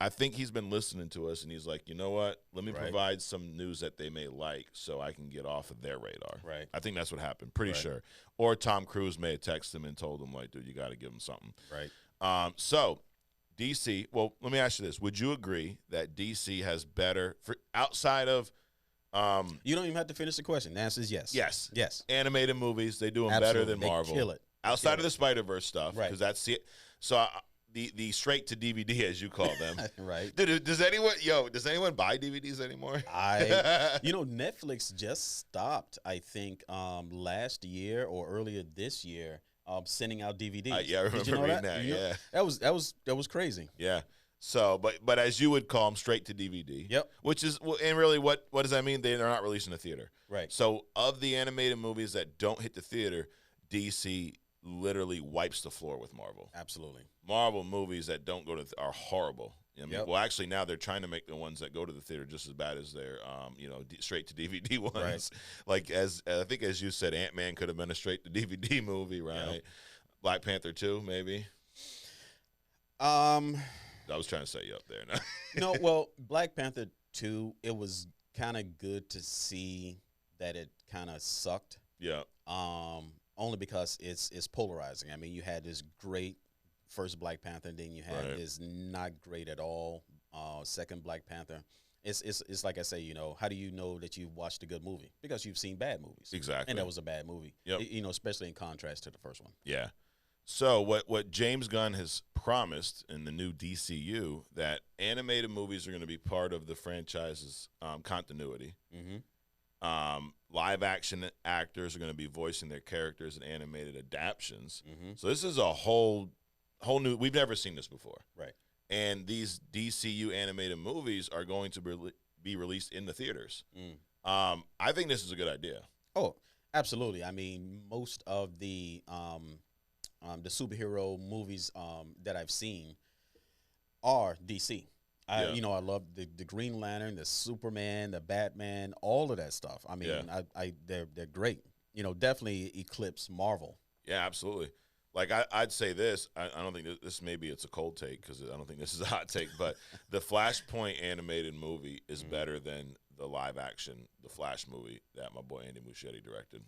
I think he's been listening to us and he's like, you know what? Let me provide some news that they may like so I can get off of their radar. Right. I think that's what happened. Pretty sure. Or Tom Cruise may have texted him and told him, like, dude, you got to give him something. Right. So DC, well, let me ask you this. Would you agree that DC has better outside of you don't even have to finish the question. The answer is yes. Yes. Animated movies, they do them better than Marvel. They kill it. Outside of the Snyderverse stuff, because that's it. So the straight to DVD, as you call them, right? Does anyone buy DVDs anymore? Netflix just stopped. I think last year or earlier this year, sending out DVDs. I remember reading that. Yeah, that was crazy. Yeah. So, but as you would call them, straight to DVD. Yep. Which is, and really, what does that mean? They're not releasing the theater. Right. So, of the animated movies that don't hit the theater, DC literally wipes the floor with Marvel. Absolutely. Marvel movies that don't go to are horrible. Well, actually, now they're trying to make the ones that go to the theater just as bad as their, straight to DVD ones. Right. Like I think as you said, Ant-Man could have been a straight to DVD movie, right? Yep. Black Panther 2, maybe. I was trying to set you up there. No, well, Black Panther 2, it was kind of good to see that it kind of sucked. Yeah. Only because it's polarizing. I mean, you had this great first Black Panther, then you had this not great at all second Black Panther. It's like I say, how do you know that you've watched a good movie? Because you've seen bad movies. Exactly. And that was a bad movie. Yep. Especially in contrast to the first one. Yeah. So what James Gunn has promised in the new DCU, that animated movies are going to be part of the franchise's continuity. live action actors are going to be voicing their characters in animated adaptions. So this is a whole new. We've never seen this before, right? And these DCU animated movies are going to be released in the theaters. I think this is a good idea. Oh, absolutely. I mean, most of the superhero movies that I've seen are DC. I love the Green Lantern, the Superman, the Batman, all of that stuff. I mean, they're great. Definitely eclipse Marvel. Yeah, absolutely. Like I'd say this. I don't think this maybe it's a cold take because I don't think this is a hot take. But the Flashpoint animated movie is better than the live action, the Flash movie that my boy Andy Muschietti directed.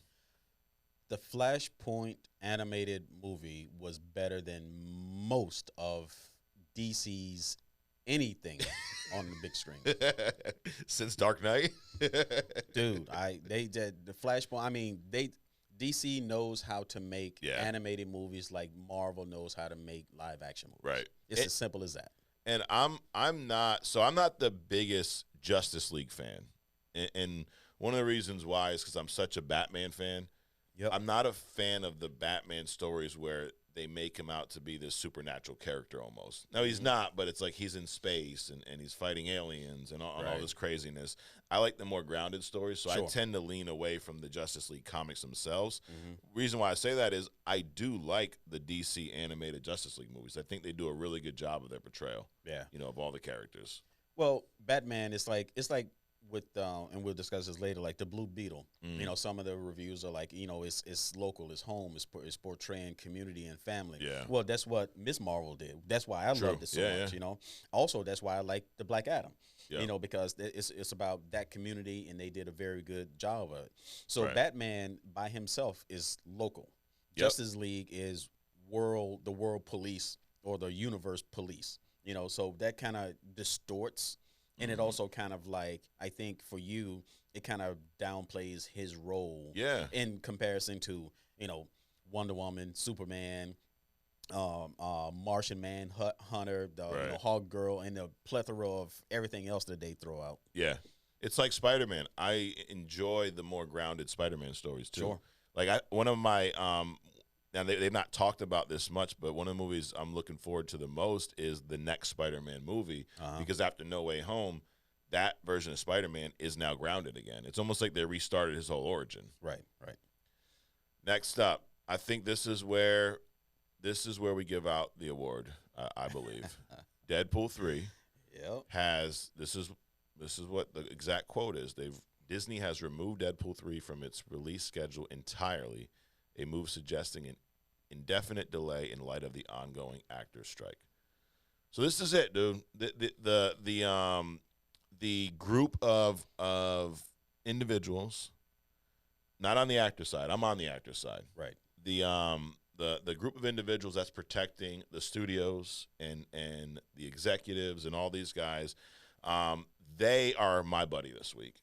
The Flashpoint animated movie was better than most of DC's anything on the big screen since Dark Knight. Dude, they did the Flashpoint. I mean, DC knows how to make animated movies like Marvel knows how to make live action movies. Right. It's as simple as that. And I'm not the biggest Justice League fan. And one of the reasons why is because I'm such a Batman fan. Yep. I'm not a fan of the Batman stories where they make him out to be this supernatural character almost. No, he's not, but it's like he's in space and he's fighting aliens and all this craziness. I like the more grounded stories, so I tend to lean away from the Justice League comics themselves. Reason why I say that is I do like the DC animated Justice League movies. I think they do a really good job of their portrayal. Yeah. Of all the characters. Well, Batman is like with and we'll discuss this later, like the Blue Beetle. Some of the reviews are like, it's local, it's home, it's portraying community and family. Yeah. Well, that's what Miss Marvel did. That's why I loved it so much. Also, that's why I like the Black Adam. Because it's about that community, and they did a very good job of it. So Batman by himself is local. Justice League is the world police or the universe police. So that kind of distorts. And it also kind of like, I think for you, it kind of downplays his role in comparison to, Wonder Woman, Superman, Martian Manhunter, the Hawk Girl, and the plethora of everything else that they throw out. Yeah. It's like Spider-Man. I enjoy the more grounded Spider-Man stories, too. Sure. Like, one of my now, they've not talked about this much, but one of the movies I'm looking forward to the most is the next Spider-Man movie because after No Way Home, that version of Spider-Man is now grounded again. It's almost like they restarted his whole origin. Right. Next up, I think this is where we give out the award, I believe. Deadpool 3 has – this is what the exact quote is. Disney has removed Deadpool 3 from its release schedule entirely, a move suggesting an indefinite delay in light of the ongoing actors' strike. So this is it, dude. The group of individuals, not on the actor side. I'm on the actor side. Right. The group of individuals that's protecting the studios and the executives and all these guys. They are my buddy this week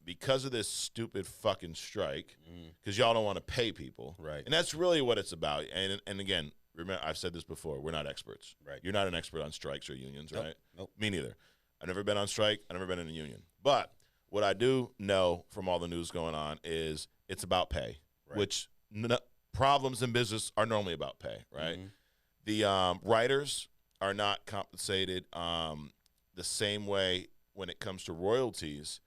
because of this stupid fucking strike, because y'all don't want to pay people. Right. And that's really what it's about. And again, remember, I've said this before, we're not experts. Right. You're not an expert on strikes or unions, right? Nope. Me neither. I've never been on strike. I've never been in a union. But what I do know from all the news going on is it's about pay, which problems in business are normally about pay, right? The writers are not compensated the same way when it comes to royalties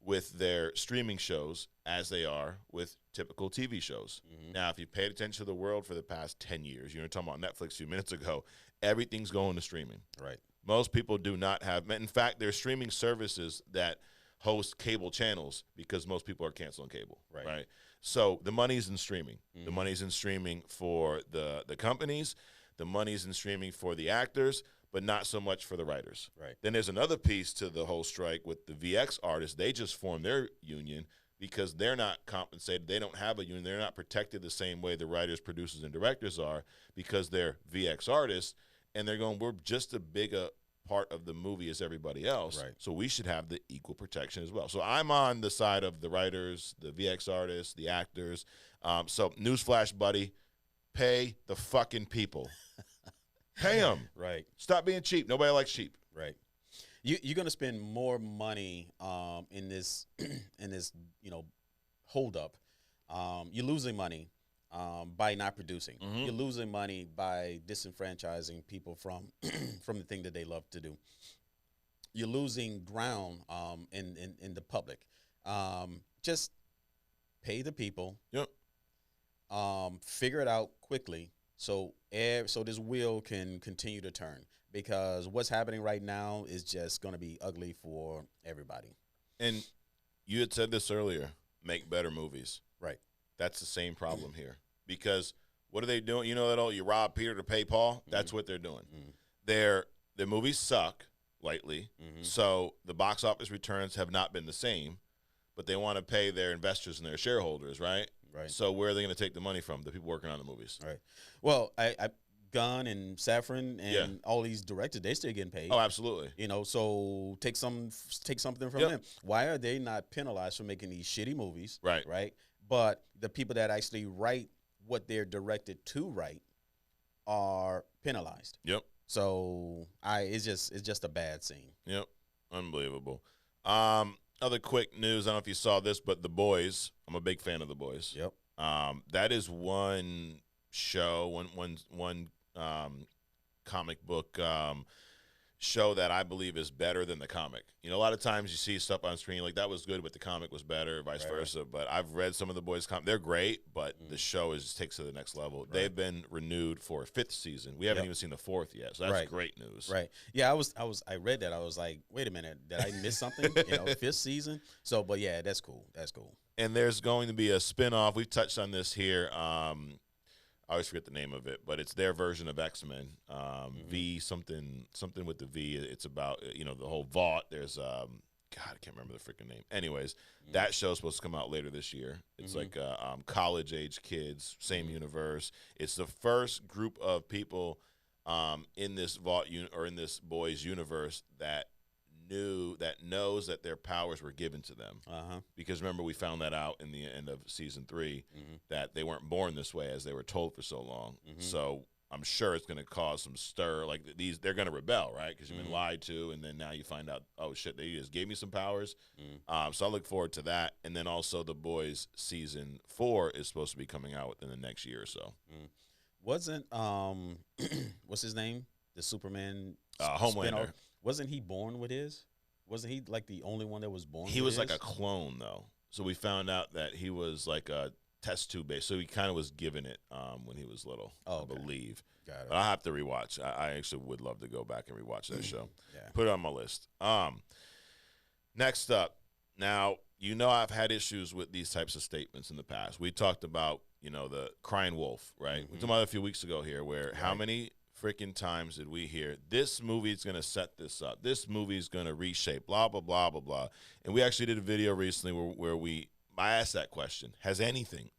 with their streaming shows as they are with typical TV shows. Now, if you paid attention to the world for the past 10 years, you were talking about Netflix a few minutes ago, everything's going to streaming. Right. Most people do not have – in fact, there's streaming services that host cable channels because most people are canceling cable, right? So the money's in streaming. The money's in streaming for the companies. The money's in streaming for the actors, but not so much for the writers. Right. Then there's another piece to the whole strike with the VX artists. They just formed their union because they're not compensated. They don't have a union. They're not protected the same way the writers, producers, and directors are because they're VX artists, and they're going, we're just as big a part of the movie as everybody else, so we should have the equal protection as well. So I'm on the side of the writers, the VX artists, the actors. So newsflash, buddy, pay the fucking people. Pay them. Right. Stop being cheap. Nobody likes cheap. Right. You're gonna spend more money in this in this hold up. You're losing money by not producing. You're losing money by disenfranchising people from from the thing that they love to do. You're losing ground in the public. Just pay the people. Yep. Figure it out quickly so so this wheel can continue to turn, because what's happening right now is just going to be ugly for everybody. And you had said this earlier, make better movies. Right. That's the same problem here, because what are they doing? You know that old, you rob Peter to pay Paul? That's what they're doing. Their movies suck, lightly, so the box office returns have not been the same, but they want to pay their investors and their shareholders, right? Right. So where are they going to take the money from? The people working on the movies. Right. Well, I Gunn and Safran and all these directors, they still getting paid. Oh, absolutely. So take something from them. Why are they not penalized for making these shitty movies? Right. Right. But the people that actually write what they're directed to write are penalized. Yep. So it's just a bad scene. Yep. Unbelievable. Other quick news, I don't know if you saw this, but The Boys. I'm a big fan of The Boys. Yep. That is one show, one comic book show that I believe is better than the comic. A lot of times you see stuff on screen like that was good, but the comic was better, vice versa. But I've read some of The Boys comics. They're great, but the show takes it to the next level. Right. They've been renewed for a 5th season. We haven't even seen the 4th yet, so that's great news. Right. Yeah, I read that. I was like, wait a minute, did I miss something? 5th season. So, but yeah, that's cool. That's cool. And there's going to be a spinoff. We've touched on this here. I always forget the name of it, but it's their version of X-Men. V something with the V. It's about the whole vault. There's God, I can't remember the freaking name. Anyways, that show's supposed to come out later this year. It's like college age kids, same universe. It's the first group of people in this vault or in this boys universe that knows that their powers were given to them. Because remember, we found that out in the end of season 3 that they weren't born this way as they were told for so long. So I'm sure it's going to cause some stir. Like they're going to rebel, right? Because you've been lied to, and then now you find out, oh shit, they just gave me some powers. So I look forward to that. And then also The Boys season 4 is supposed to be coming out within the next year or so. Wasn't what's his name? The Superman Homelander. Wasn't he born with his? Wasn't he like the only one that was born? He was like a clone, though. So we found out that he was like a test tube base. So he kind of was given it when he was little, I believe. Got it. But I have to rewatch. I actually would love to go back and rewatch that show. Put it on my list. Next up, now I've had issues with these types of statements in the past. We talked about the crying wolf, right? We talked about it a few weeks ago here, where how many freaking times did we hear this movie is going to set this up, this movie is going to reshape, blah blah blah blah blah. And we actually did a video recently where I asked that question: has anything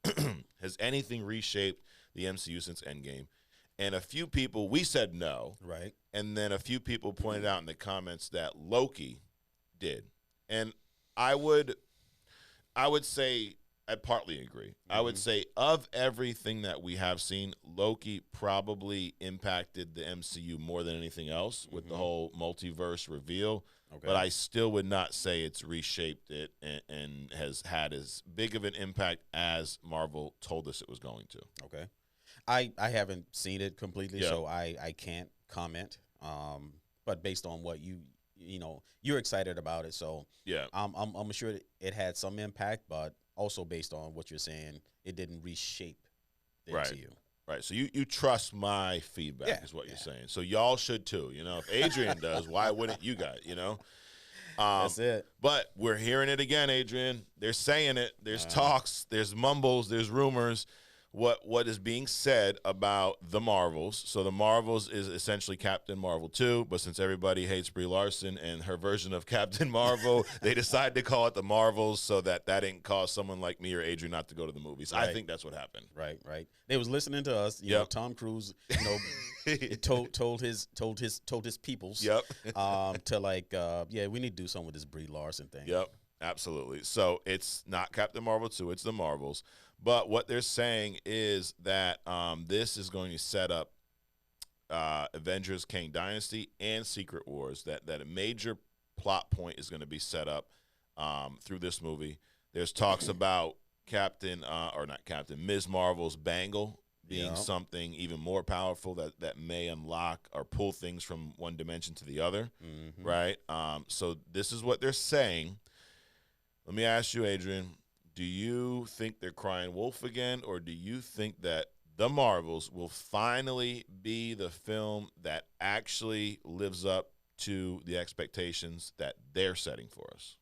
reshaped the MCU since Endgame? And a few people, we said no, right? And then a few people pointed out in the comments that Loki did. And I would say I partly agree. I would say of everything that we have seen, Loki probably impacted the MCU more than anything else with the whole multiverse reveal. But I still would not say it's reshaped it and has had as big of an impact as Marvel told us it was going to. Okay. I haven't seen it completely, so I can't comment. But based on what you're excited about it, so I'm sure it had some impact, but also based on what you're saying, it didn't reshape the MCU. Right. So you trust my feedback is what you're saying. So y'all should too. If Adrian does, why wouldn't you guys, That's it. But we're hearing it again, Adrian. They're saying it. There's talks, there's mumbles, there's rumors. What is being said about the Marvels. So the Marvels is essentially Captain Marvel 2, but since everybody hates Brie Larson and her version of Captain Marvel, they decided to call it the Marvels so that didn't cause someone like me or Adrian not to go to the movies. Right. I think that's what happened. Right. They was listening to us. Tom Cruise, told his peoples. To we need to do something with this Brie Larson thing. Yep. Absolutely. So it's not Captain Marvel 2, it's the Marvels. But what they're saying is that this is going to set up Avengers Kang Dynasty and Secret Wars, that a major plot point is going to be set up through this movie. There's talks about Ms. Marvel's bangle being something even more powerful that may unlock or pull things from one dimension to the other, right? So this is what they're saying. Let me ask you, Adrian, do you think they're crying wolf again, or do you think that The Marvels will finally be the film that actually lives up to the expectations that they're setting for us?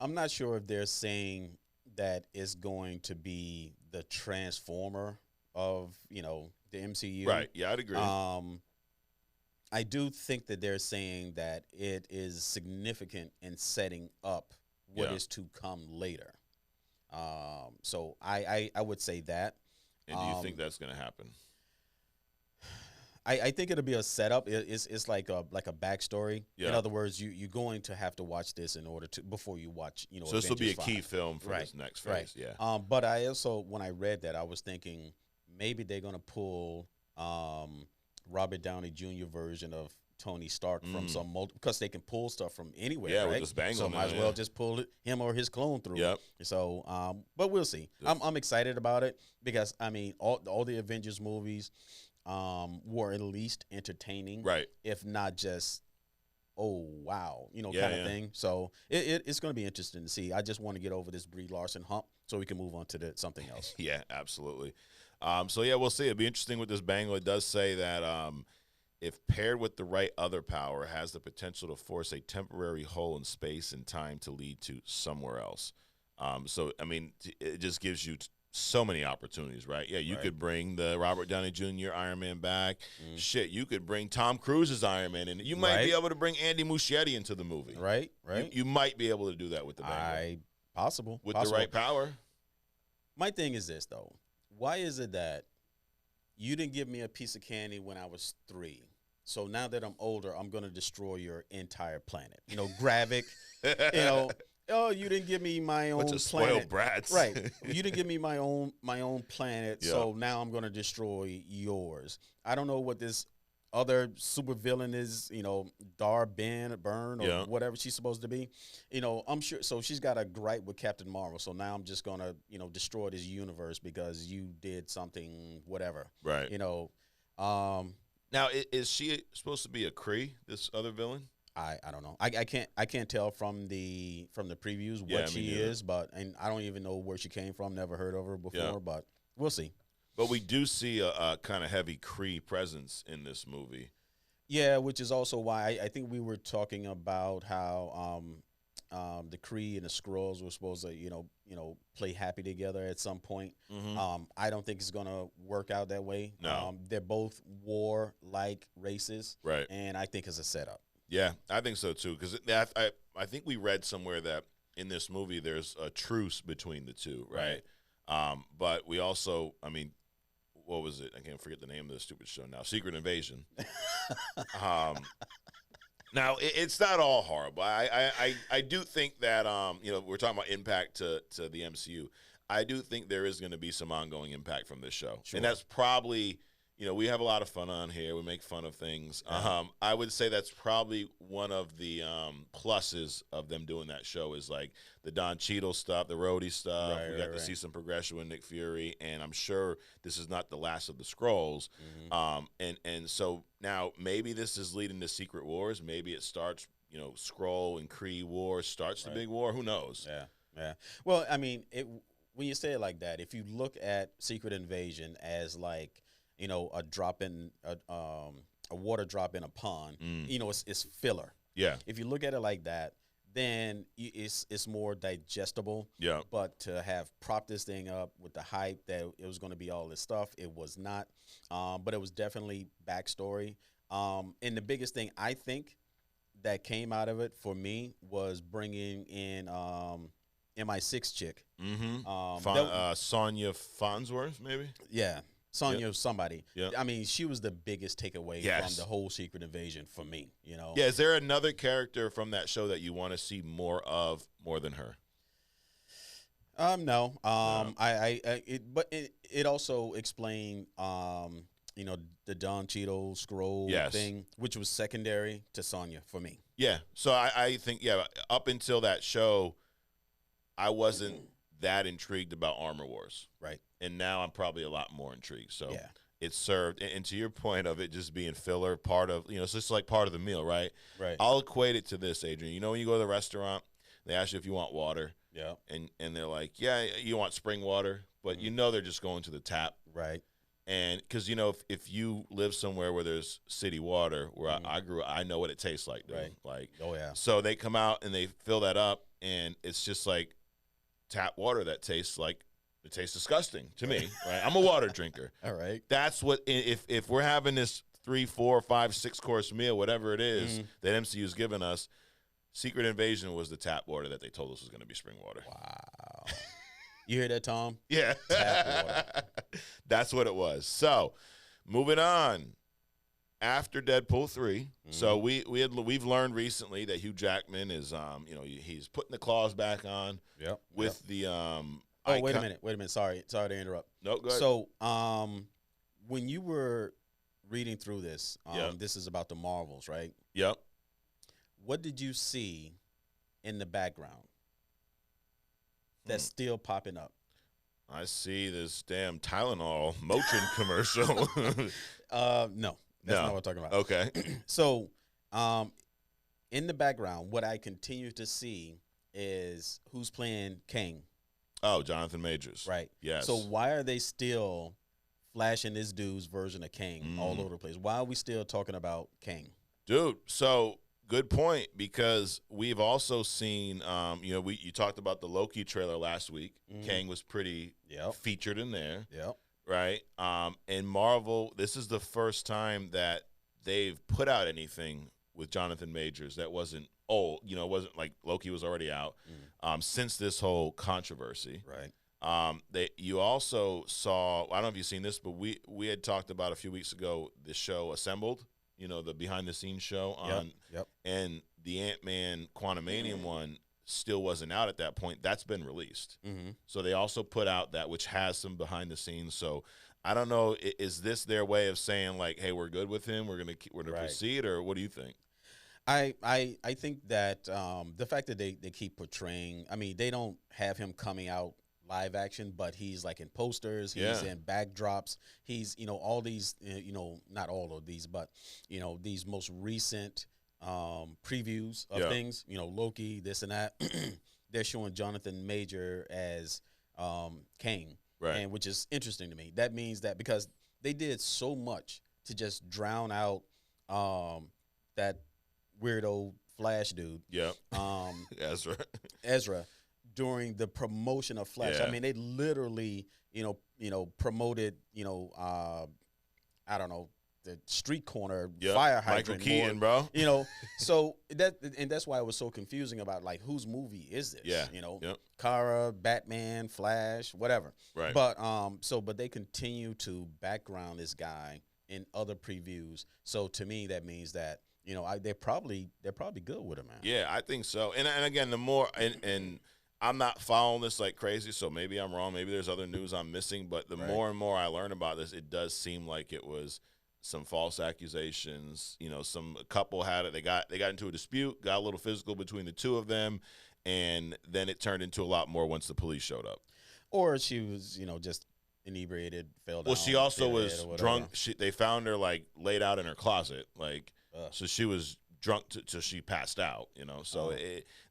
I'm not sure if they're saying that it's going to be the transformer of, the MCU. Right. Yeah, I'd agree. I do think that they're saying that it is significant in setting up what is to come later. So I would say that. And do you think that's going to happen? I think it'll be a setup. It's like a backstory. Yeah. In other words, you're going to have to watch this in order to before you watch. So this will be a 5. key film for this next phase. Right. Yeah. But I also, when I read that, I was thinking maybe they're gonna pull Robert Downey Jr. version of Tony Stark from some because they can pull stuff from anywhere. Yeah, right? with this bangle. So might as well just pull him or his clone through. Yep. So, but we'll see. I'm excited about it because I mean all the Avengers movies were at least entertaining, right? If not just oh wow, kind of thing. So it's going to be interesting to see. I just want to get over this Brie Larson hump so we can move on to something else. Yeah, absolutely. So yeah, we'll see. It'll be interesting with this bangle. It does say that if paired with the right other power, it has the potential to force a temporary hole in space and time to lead to somewhere else. So I mean, it just gives you so many opportunities, right? Yeah, you could bring the Robert Downey Jr. Iron Man back. Shit, you could bring Tom Cruise's Iron Man in. You might be able to bring Andy Muschietti into the movie. Right. You might be able to do that with the bangle. Possible. With the right power. My thing is this, though. Why is it that you didn't give me a piece of candy when I was 3? So now that I'm older, I'm going to destroy your entire planet. Gravik, oh, you didn't give me my own planet. Spoiled brats. Right. You didn't give me my own planet, so now I'm going to destroy yours. I don't know what this other supervillain is, Byrne or whatever she's supposed to be. I'm sure. So she's got a gripe with Captain Marvel. So now I'm just going to, destroy this universe because you did something, whatever. Right. Now, is she supposed to be a Kree, this other villain? I don't know. I can't tell from the previews what she is, and I don't even know where she came from. Never heard of her before, but we'll see. But we do see a kind of heavy Kree presence in this movie. Yeah, which is also why I think we were talking about how the Kree and the Skrulls were supposed to play happy together at some point. I don't think it's gonna work out that way. No. They're both war-like races, right? And I think it's a setup. Yeah, I think so too. Because I think we read somewhere that in this movie there's a truce between the two, right? But we also, I mean, what was it? I can't forget the name of the stupid show now. Secret Invasion. Now it's not all horrible. I do think that we're talking about impact to the MCU. I do think there is going to be some ongoing impact from this show, and that's probably. We have a lot of fun on here. We make fun of things. I would say that's probably one of the pluses of them doing that show is like the Don Cheadle stuff, the Rhodey stuff. We got to see some progression with Nick Fury, and I'm sure this is not the last of the Skrulls. And so now maybe this is leading to Secret Wars. Maybe it starts, Skrull and Kree war starts the big war. Who knows? Yeah. Well, I mean, when you say it like that, if you look at Secret Invasion as like, a drop in a water drop in a pond. It's filler. Yeah. If you look at it like that, then it's more digestible. Yeah. But to have propped this thing up with the hype that it was going to be all this stuff, it was not. But it was definitely backstory. And the biggest thing I think that came out of it for me was bringing in MI6 chick. Sonya Farnsworth, maybe. Yeah. Sonya somebody. Yep. I mean, she was the biggest takeaway from the whole Secret Invasion for me, Yeah, is there another character from that show that you want to see more of more than her? No. But it also explained the Don Cheadle scroll thing, which was secondary to Sonya for me. Yeah. So I think, up until that show, I wasn't that intrigued about Armor Wars. Right. And now I'm probably a lot more intrigued. So yeah. It served. And to your point of it just being filler, part of, it's just like part of the meal, right? Right. I'll equate it to this, Adrian. When you go to the restaurant, they ask you if you want water. Yeah. And they're like, yeah, you want spring water, but they're just going to the tap. Right. And because, if you live somewhere where there's city water, where I grew up, I know what it tastes like. Dude. Right. Like, oh, yeah. So they come out and they fill that up, and it's just like tap water that tastes like, it tastes disgusting to me. Right. I'm a water drinker. All right. That's what, if we're having this 3, 4, 5, 6-course meal, whatever it is that MCU's given us, Secret Invasion was the tap water that they told us was going to be spring water. Wow. You hear that, Tom? Yeah. Tap water. That's what it was. So, moving on. After Deadpool 3, so we've learned recently that Hugh Jackman is he's putting the claws back on. Yep. With the wait a minute. Sorry to interrupt. No, go ahead. So, when you were reading through this, this is about the Marvels, right? Yep. What did you see in the background that's still popping up? I see this damn Tylenol Motrin commercial. No, that's not what I'm talking about. Okay. So, in the background, what I continue to see is who's playing Kang. Oh, Jonathan Majors. Right. Yes. So why are they still flashing this dude's version of Kang all over the place? Why are we still talking about Kang? Dude, so good point, because we've also seen, you talked about the Loki trailer last week. Kang was pretty featured in there. Yep. Right? And Marvel, this is the first time that they've put out anything with Jonathan Majors that wasn't old. It wasn't like Loki was already out since this whole controversy. Right. You also saw, I don't know if you've seen this, but we had talked about a few weeks ago this show Assembled, the behind-the-scenes show on, and the Ant-Man Quantumanium one still wasn't out at that point. That's been released. So they also put out that, which has some behind-the-scenes. So I don't know, is this their way of saying like, hey, we're good with him, we're gonna proceed, or what do you think? I think that the fact that they keep portraying, I mean, they don't have him coming out live action, but he's like in posters, he's in backdrops, he's, all these, not all of these, but, these most recent previews of things, Loki, this and that, they're showing Jonathan Major as Kang, right? And which is interesting to me. That means that because they did so much to just drown out that weirdo Flash dude, Ezra, during the promotion of Flash. I mean, they literally, promoted, I don't know, the street corner fire hydrant. Michael Keaton, bro. So that's why it was so confusing about like whose movie is this? Yeah. Kara, Batman, Flash, whatever. Right. But but they continue to background this guy in other previews. So to me, that means that they're probably good with him, man. Yeah, I think so. And again, the more and I'm not following this like crazy, so maybe I'm wrong. Maybe there's other news I'm missing. But the more and more I learn about this, it does seem like it was some false accusations. A couple had it. They got into a dispute, got a little physical between the two of them, and then it turned into a lot more once the police showed up. Or she was, just inebriated, fell down. Well, she also was drunk. They found her like laid out in her closet, like so she was drunk till she passed out. So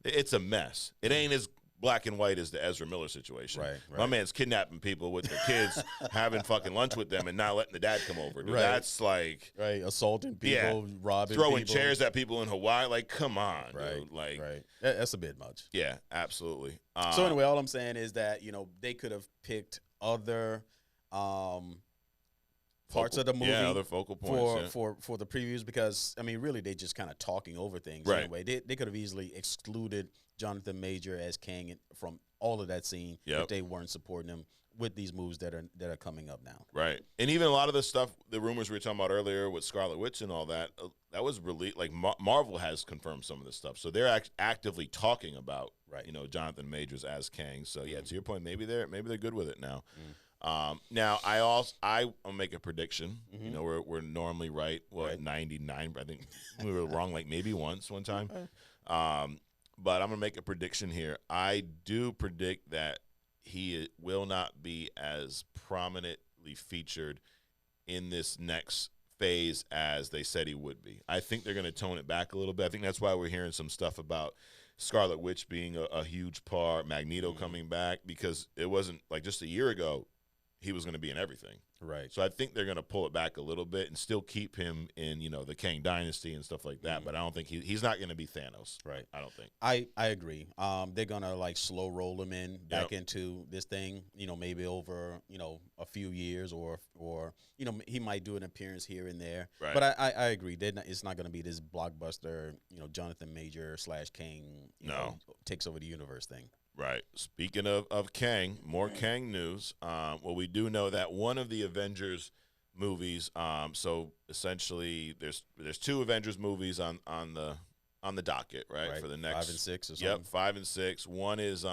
it's a mess. It ain't as black and white as the Ezra Miller situation. Right. My man's kidnapping people with their kids, having fucking lunch with them, and not letting the dad come over. Dude, right. That's like assaulting people, robbing, throwing people. chairs at people in Hawaii. Like, come on, right? Dude. Like, right. That's a bit much. Yeah, absolutely. So anyway, all I'm saying is that they could have picked other parts of the movie, other focal points for the previews, because I mean, really, they just kind of talking over things. Right. Anyway, they could have easily excluded Jonathan Major as Kang from all of that scene if they weren't supporting him with these moves that are coming up now. Right. And even a lot of the stuff, the rumors we were talking about earlier with Scarlet Witch and all that, that was really like Marvel has confirmed some of this stuff, so they're actively talking about Jonathan Majors as Kang. So yeah, to your point, maybe they're good with it now. Now I'll make a prediction. You know, we're normally right. Well, at 99. I think we were wrong like maybe one time. But I'm gonna make a prediction here. I do predict that he will not be as prominently featured in this next phase as they said he would be. I think they're gonna tone it back a little bit. I think that's why we're hearing some stuff about Scarlet Witch being a huge part, Magneto coming back, because it wasn't like just a year ago he was going to be in everything. Right. So I think they're going to pull it back a little bit and still keep him in, you know, the Kang Dynasty and stuff like that. But I don't think he's not going to be Thanos. Right. I don't think. I agree. They're going to like slow roll him in back into this thing, you know, maybe over, you know, a few years or you know, he might do an appearance here and there. Right. But I agree. It's not going to be this blockbuster, you know, Jonathan Major / Kang, you know, takes over the universe thing. Right. Speaking of Kang, more Kang news. Well, we do know that one of the Avengers movies. So essentially, there's two Avengers movies on the docket, right? For the next 5 and 6 or something. Yep, 5 and 6. One is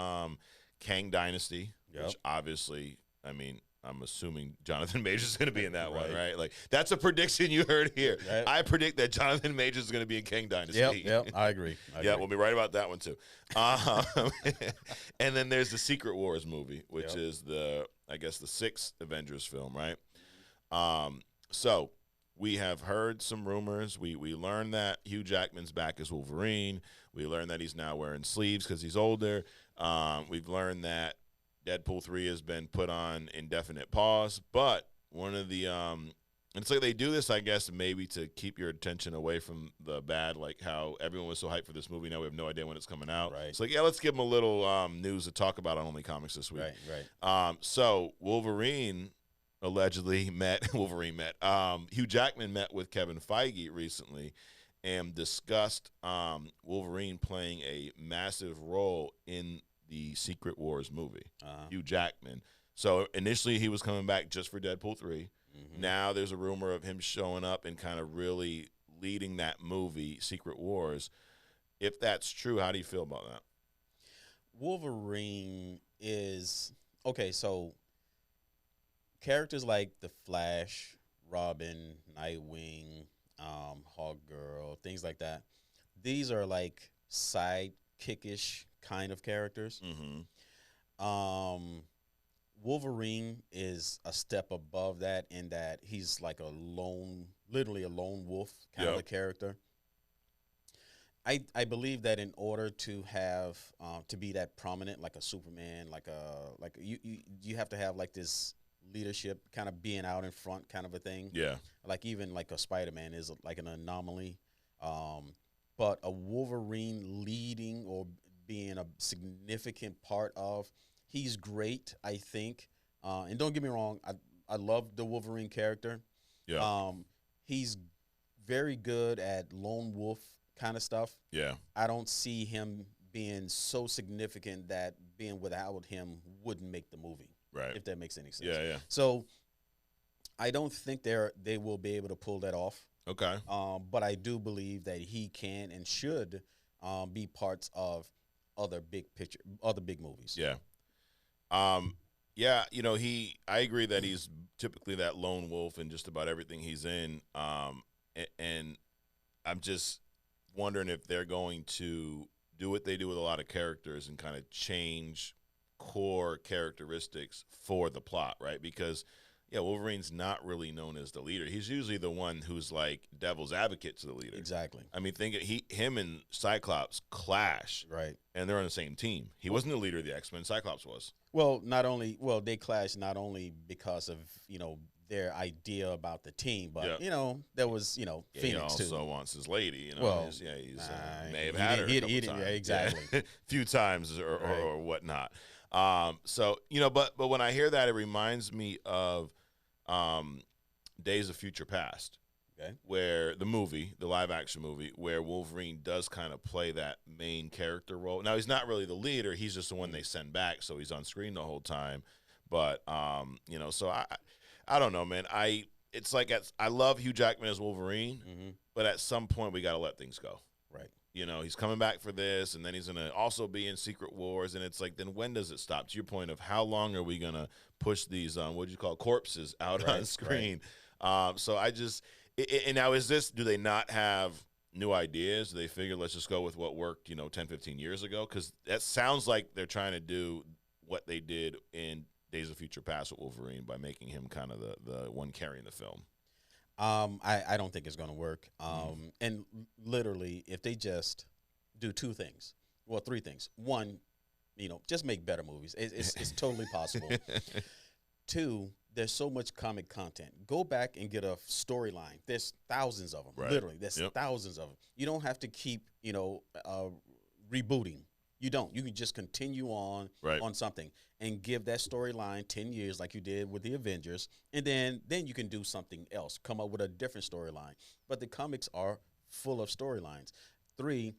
Kang Dynasty, which obviously, I mean, I'm assuming Jonathan Majors is going to be in that one, right? Like, that's a prediction you heard here. Right. I predict that Jonathan Majors is going to be in Kang Dynasty. Yep, I agree. We'll be right about that one, too. And then there's the Secret Wars movie, which is I guess the 6th Avengers film, right? So we have heard some rumors. We learned that Hugh Jackman's back as Wolverine. We learned that he's now wearing sleeves because he's older. We've learned that Deadpool 3 has been put on indefinite pause, but one of the it's like they do this, I guess, maybe to keep your attention away from the bad, like how everyone was so hyped for this movie. Now we have no idea when it's coming out. Right. It's like, let's give them a little news to talk about on Only Comics this week. Right. So Wolverine allegedly Hugh Jackman met with Kevin Feige recently and discussed Wolverine playing a massive role in the Secret Wars movie, Hugh Jackman. So initially he was coming back just for Deadpool 3. Now there's a rumor of him showing up and kind of really leading that movie, Secret Wars. If that's true, how do you feel about that? Wolverine is okay. So characters like the Flash, Robin, Nightwing, Hawkgirl, things like that. These are like sidekickish kind of characters. Wolverine is a step above that in that he's like literally a lone wolf kind of a character. I believe that in order to have to be that prominent, like a Superman, you have to have like this leadership, kind of being out in front, kind of a thing. Yeah, like even like a Spider-Man is like an anomaly, but a Wolverine leading or being a significant part of, he's great, I think. And don't get me wrong, I love the Wolverine character. Yeah. He's very good at lone wolf kind of stuff. Yeah. I don't see him being so significant that being without him wouldn't make the movie. Right. If that makes any sense. Yeah. So I don't think they will be able to pull that off. Okay. But I do believe that he can and should be parts of other big movies. Yeah. Yeah, you know, I agree that he's typically that lone wolf in just about everything he's in. And I'm just wondering if they're going to do what they do with a lot of characters and kind of change core characteristics for the plot, right? Because Wolverine's not really known as the leader. He's usually the one who's like devil's advocate to the leader. Exactly. I mean, him and Cyclops clash, right? And they're on the same team. He wasn't the leader of the X-Men. Cyclops was. Well, they clashed not only because of their idea about the team, but there was Phoenix he also too. wants his lady. He's may have had her a couple times. Yeah, exactly. A few times or whatnot. So but when I hear that, it reminds me of Days of Future Past, where the live action movie, where Wolverine does kind of play that main character role. Now he's not really the leader; he's just the one they send back, so he's on screen the whole time. But so I don't know, man. I love Hugh Jackman as Wolverine, but at some point we got to let things go. Right. You know, he's coming back for this, and then he's going to also be in Secret Wars. And it's like, then when does it stop? To your point of how long are we going to push these, what do you call it, corpses out on screen? So I just, and now do they not have new ideas? Do they figure, let's just go with what worked, 10, 15 years ago? Because that sounds like they're trying to do what they did in Days of Future Past with Wolverine by making him kind of the one carrying the film. I don't think it's going to work. And literally, if they just do three things. One, just make better movies. It's totally possible. Two, there's so much comic content. Go back and get a storyline. There's thousands of them. Right. Literally, there's thousands of them. You don't have to keep, rebooting. You don't. You can just continue on something and give that storyline 10 years like you did with the Avengers, and then you can do something else, come up with a different storyline. But the comics are full of storylines. Three,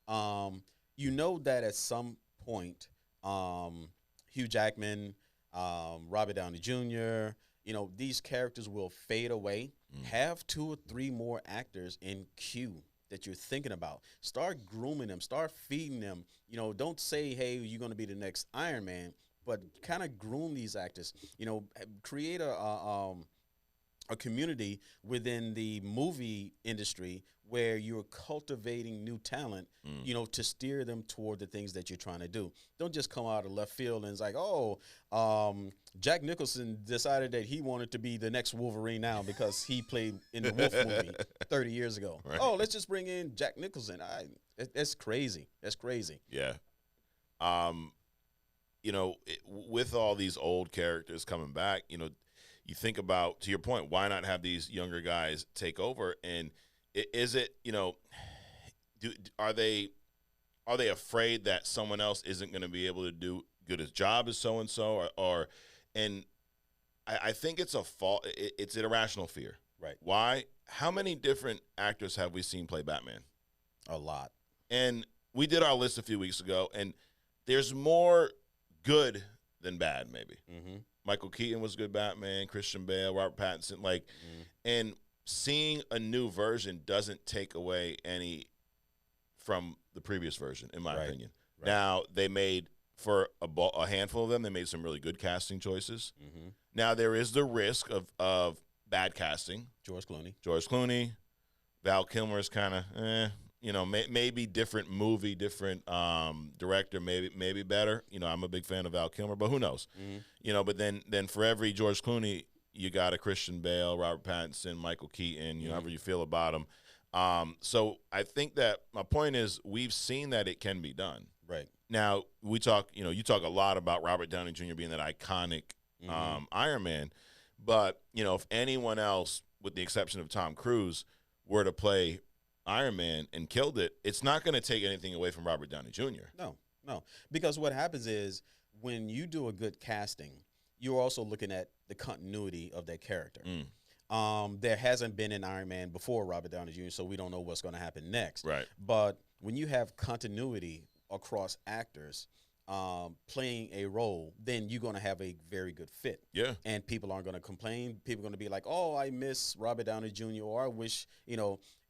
that at some point, Hugh Jackman, Robert Downey Jr., these characters will fade away. Have 2 or 3 more actors in queue that you're thinking about. Start grooming them. Start feeding them. Don't say, hey, you're going to be the next Iron Man, but kind of groom these actors. Create a community within the movie industry where you're cultivating new talent, to steer them toward the things that you're trying to do. Don't just come out of left field and it's like, Jack Nicholson decided that he wanted to be the next Wolverine now because he played in the Wolf movie 30 years ago. Right. Oh, let's just bring in Jack Nicholson. That's crazy. That's crazy. Yeah. With all these old characters coming back, you think about, to your point, why not have these younger guys take over? And is it, are they afraid that someone else isn't going to be able to do good as job as so-and-so and I think it's it's an irrational fear. Right. Why? How many different actors have we seen play Batman? A lot. And we did our list a few weeks ago, and there's more good than bad, maybe. Mm-hmm. Michael Keaton was a good Batman, Christian Bale, Robert Pattinson, and seeing a new version doesn't take away any from the previous version, in my opinion. Right. Now, they made, for a handful of them, they made some really good casting choices. Mm-hmm. Now, there is the risk of bad casting. George Clooney. Val Kilmer is kind of, maybe different movie, different director, maybe better. I'm a big fan of Val Kilmer, but who knows? Mm-hmm. But then for every George Clooney, you got a Christian Bale, Robert Pattinson, Michael Keaton, however you feel about them. So I think that my point is we've seen that it can be done. Right. Now, we talk, you talk a lot about Robert Downey Jr. being that iconic Iron Man, but, if anyone else, with the exception of Tom Cruise, were to play Iron Man and killed it, it's not going to take anything away from Robert Downey Jr. No. Because what happens is when you do a good casting, you're also looking at the continuity of that character. There hasn't been an Iron Man before Robert Downey Jr., so we don't know what's going to happen next. Right. But when you have continuity across actors playing a role, then you're going to have a very good fit. Yeah. And people aren't going to complain. People are going to be like, oh, I miss Robert Downey Jr., or I wish,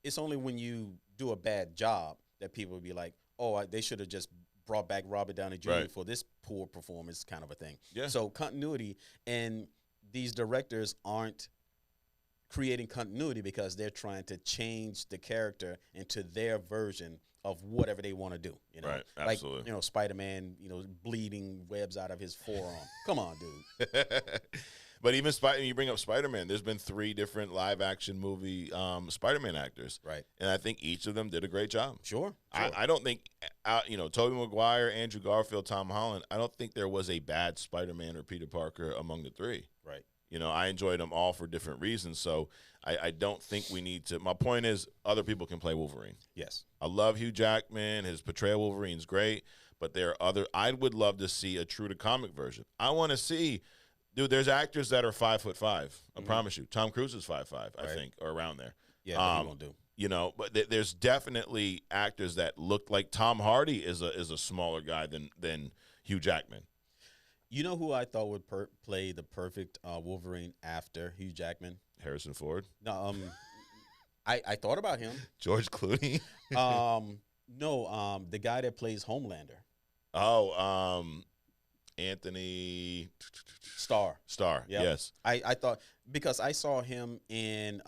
it's only when you do a bad job that people will be like, oh, they should have just brought back Robert Downey Jr. for this poor performance kind of a thing. Yeah. So continuity, and these directors aren't creating continuity because they're trying to change the character into their version of whatever they want to do. Right, absolutely. Like, Spider-Man, bleeding webs out of his forearm. Come on, dude. But even you bring up Spider-Man, there's been 3 different live-action movie Spider-Man actors. Right. And I think each of them did a great job. Sure. I don't think, Tobey Maguire, Andrew Garfield, Tom Holland, I don't think there was a bad Spider-Man or Peter Parker among the 3. Right. I enjoyed them all for different reasons, so I don't think we need to. My point is, other people can play Wolverine. Yes. I love Hugh Jackman. His portrayal of Wolverine's great, but there are other. I would love to see a true to comic version. I want to see, dude, there's actors that are 5'5". I promise you. Tom Cruise is 5'5", I think, or around there. Yeah, he won't do. But there's definitely actors that look like Tom Hardy is a smaller guy than Hugh Jackman. You know who I thought would play the perfect Wolverine after Hugh Jackman? Harrison Ford. No, I thought about him. George Clooney. No, the guy that plays Homelander. Oh, Anthony Starr. Yep. Yes. I thought because I saw him in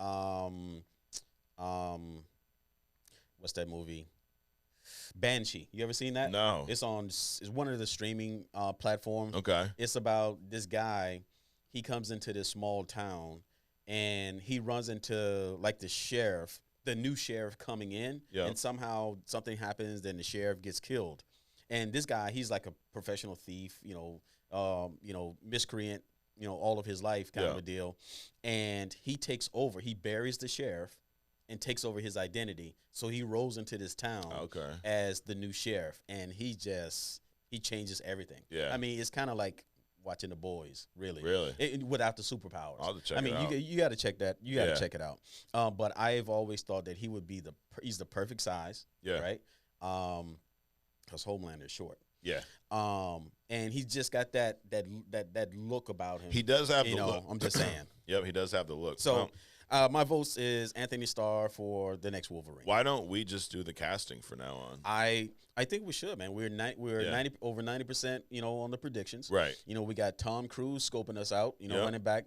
what's that movie? Banshee. You ever seen that? No. It's one of the streaming platforms. Okay. It's about this guy. He comes into this small town and he runs into like the new sheriff coming in, and somehow something happens, then the sheriff gets killed. And this guy, he's like a professional thief, miscreant, all of his life kind of a deal. And he takes over. He buries the sheriff and takes over his identity. So he rolls into this town as the new sheriff, and he changes everything. Yeah. I mean, it's kind of like watching The Boys, really. Without the superpowers. I'll have to check it out. You got to check that. You got to check it out. But I've always thought that he would be he's the perfect size, right? Because Homelander is short. Yeah. And he's just got that look about him. He does have the look. I'm just saying. Yep, he does have the look. So my votes is Anthony Starr for the next Wolverine. Why don't we just do the casting from now on? I think we should, man. We're 90% on the predictions. Right. We got Tom Cruise scoping us out, running back,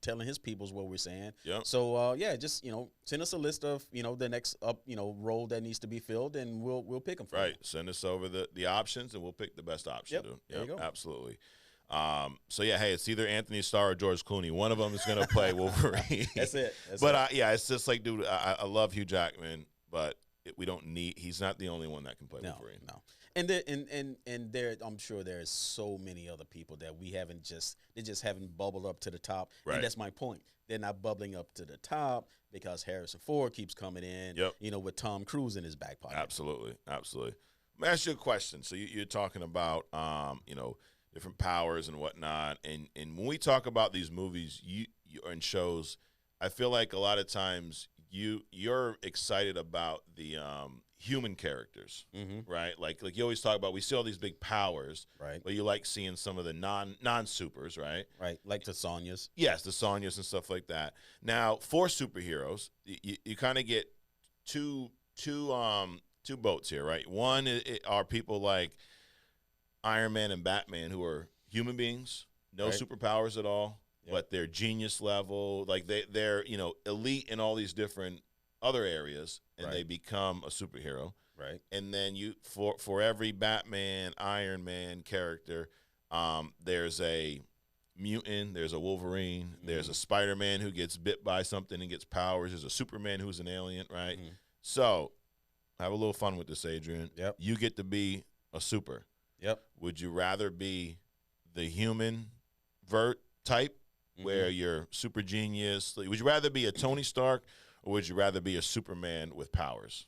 telling his peoples what we're saying. Yep. So just send us a list of the next role that needs to be filled, and we'll pick them. Right. Send us over the options, and we'll pick the best option. Yep. Dude. There you go. Absolutely. So hey, it's either Anthony Starr or George Clooney. One of them is going to play Wolverine. That's it. It's just like, dude, I love Hugh Jackman, but we don't need. He's not the only one that can play Wolverine. No. And there, I'm sure there's so many other people that they just haven't bubbled up to the top. Right. And that's my point. They're not bubbling up to the top because Harrison Ford keeps coming in. Yep. With Tom Cruise in his back pocket. Absolutely. Let me ask you a question. So you're talking about different powers and whatnot, and when we talk about these movies and shows, I feel like a lot of times you're excited about the human characters, right? Like you always talk about, we see all these big powers, right? But you like seeing some of the non-supers, right? Right, like the Sonyas. Yes, the Sonyas and stuff like that. Now, for superheroes, you kind of get two boats here, right? One are people like Iron Man and Batman, who are human beings, no superpowers at all. But they're genius level, like they're elite in all these different other areas, and they become a superhero. Right. And then for every Batman, Iron Man character, there's a mutant, there's a Wolverine, there's a Spider-Man who gets bit by something and gets powers. There's a Superman who's an alien, right? So have a little fun with this, Adrian. Yep. You get to be a super. Yep. Would you rather be the human type, where you're super genius? Would you rather be a Tony Stark, or would you rather be a Superman with powers?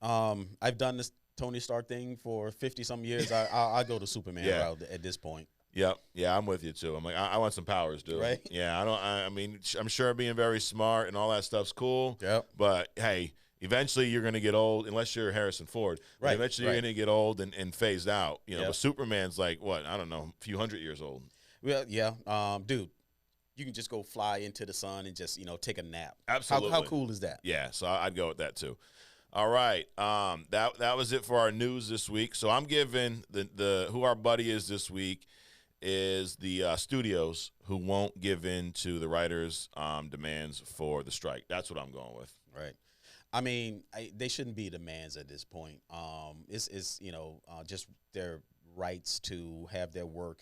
I've done this Tony Stark thing for 50-some years. I go to Superman route at this point. Yep. Yeah, I'm with you too. I'm like, I want some powers, dude. Right? Yeah, I mean, I'm sure being very smart and all that stuff's cool. Yep. But hey, eventually you're going to get old, unless you're Harrison Ford. Right. Eventually you're going to get old and phased out. But Superman's like, what? I don't know, a few hundred years old. Well, yeah. Dude, you can just go fly into the sun and just, take a nap. Absolutely. How cool is that? Yeah, so I'd go with that too. All right. That was it for our news this week. So I'm giving the who our buddy is this week is the studios who won't give in to the writers' demands for the strike. That's what I'm going with. Right. I mean, they shouldn't be demands at this point. It's just their rights to have their work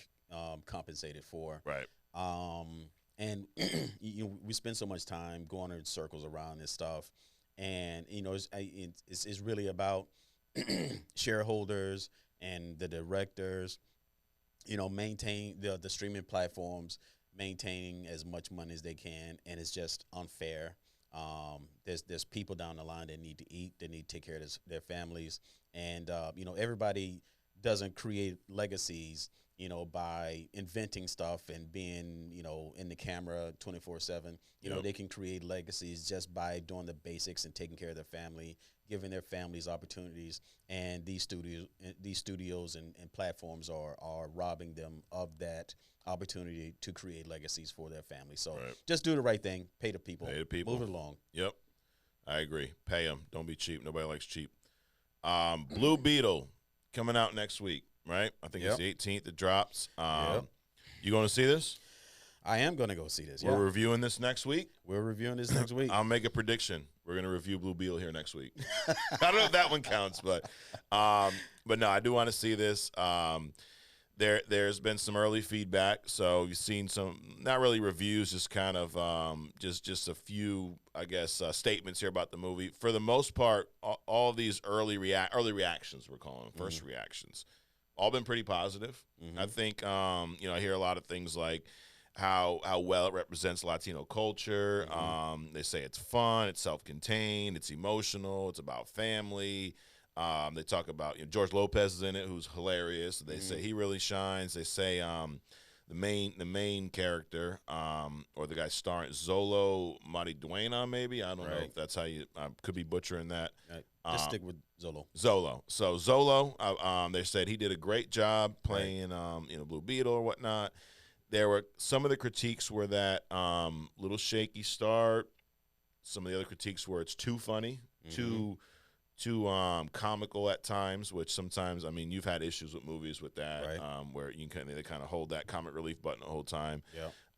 compensated for. Right. And we spend so much time going in circles around this stuff, and it's really about shareholders and the directors. Maintain the streaming platforms, maintaining as much money as they can, and it's just unfair. There's people down the line that need to eat, they need to take care of their families, and everybody doesn't create legacies by inventing stuff and being, in the camera 24/7. They can create legacies just by doing the basics and taking care of their family, giving their families opportunities. And these studios and platforms are robbing them of that opportunity to create legacies for their family. So just do the right thing, pay the people, move it along. Yep. I agree. Pay them. Don't be cheap. Nobody likes cheap. Blue Beetle coming out next week, right? I think it's the 18th. It drops. You going to see this? I am going to go see this. We're reviewing this next week. We're reviewing this next week. I'll make a prediction. We're going to review Blue Beetle here next week. I don't know if that one counts, but no, I do want to see this. There's been some early feedback, so you've seen some, not really reviews, just kind of just a few, I guess, statements here about the movie. For the most part, all these early reactions, we're calling them, first reactions, all been pretty positive. I think I hear a lot of things like how well it represents Latino culture. They say it's fun, it's self-contained, it's emotional, it's about family. They talk about George Lopez is in it, who's hilarious. They say he really shines. They say the main character or the guy starring Zolo Mariduena, maybe, I don't know if that's how you could be butchering that. Just stick with Zolo. So Zolo, they said he did a great job playing Blue Beetle or whatnot. There were some of the critiques were that little shaky start. Some of the other critiques were it's too funny, too comical at times, which sometimes, I mean, you've had issues with movies with that, where they kind of hold that comic relief button the whole time.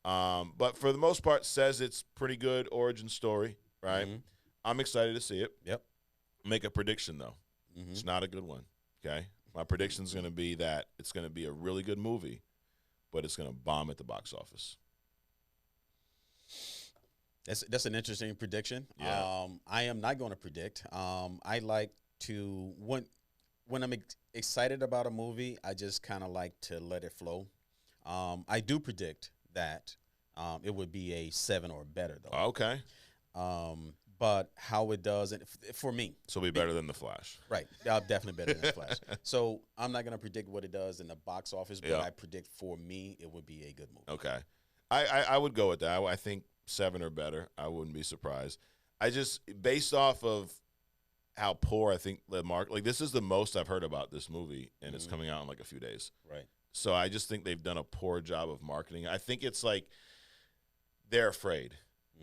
But for the most part, says it's pretty good origin story, right? I'm excited to see it. Make a prediction, though. It's not a good one, okay? My prediction is going to be that it's going to be a really good movie, but it's going to bomb at the box office. That's an interesting prediction. I am not going to predict. I like to when I'm excited about a movie, I just kind of like to let it flow. I do predict that it would be a 7 or better, though. Okay. But how it does it for me, so it'll be better than The Flash, right? Definitely better than The Flash. So I'm not going to predict what it does in the box office, but I predict for me it would be a good movie. Okay, I would go with that. I think 7 or better. I wouldn't be surprised. I just, based off of how poor I think the market, like this is the most I've heard about this movie, and it's coming out in like a few days. Right. So I just think they've done a poor job of marketing. I think it's like they're afraid,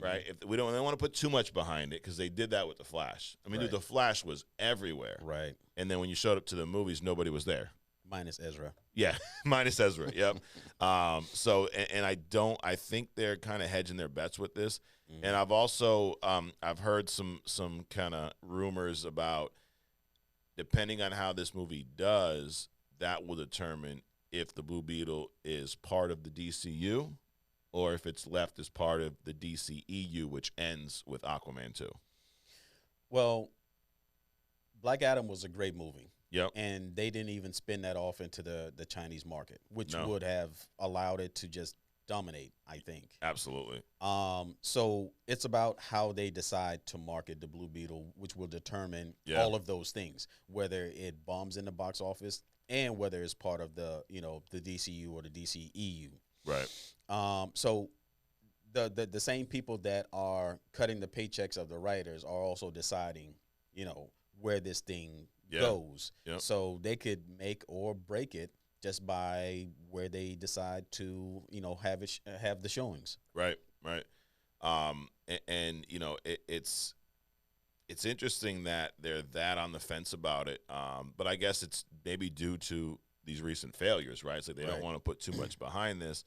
right? If they don't want to put too much behind it, because they did that with The Flash. I mean, dude, The Flash was everywhere. Right. And then when you showed up to the movies, nobody was there. Minus Ezra. Yeah, minus Ezra. Yep. So I think they're kind of hedging their bets with this. And I've also I've heard some kind of rumors about, depending on how this movie does, that will determine if the Blue Beetle is part of the DCU or if it's left as part of the DCEU, which ends with Aquaman 2. Well, Black Adam was a great movie. Yep. And they didn't even spin that off into the Chinese market, which would have allowed it to just dominate, I think. Absolutely. So it's about how they decide to market the Blue Beetle, which will determine all of those things, whether it bombs in the box office and whether it's part of the DCU or the DCEU. Right. So the same people that are cutting the paychecks of the writers are also deciding, where this thing goes. So they could make or break it just by where they decide to, have the showings. Right. And it's interesting that they're that on the fence about it. But I guess it's maybe due to these recent failures, right? It's like they don't want to put too much behind this.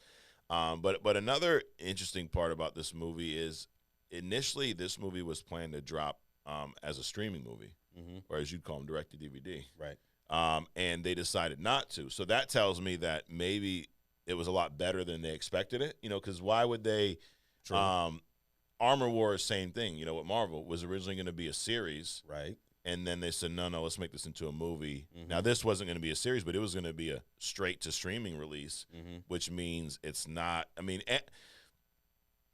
But another interesting part about this movie is initially this movie was planned to drop as a streaming movie, or as you'd call them, direct to DVD. Right. And they decided not to. So that tells me that maybe it was a lot better than they expected it, because why would they Armor Wars, same thing, with Marvel, was originally going to be a series. Right. And then they said, no, let's make this into a movie. Now, this wasn't going to be a series, but it was going to be a straight-to-streaming release, which means it's not –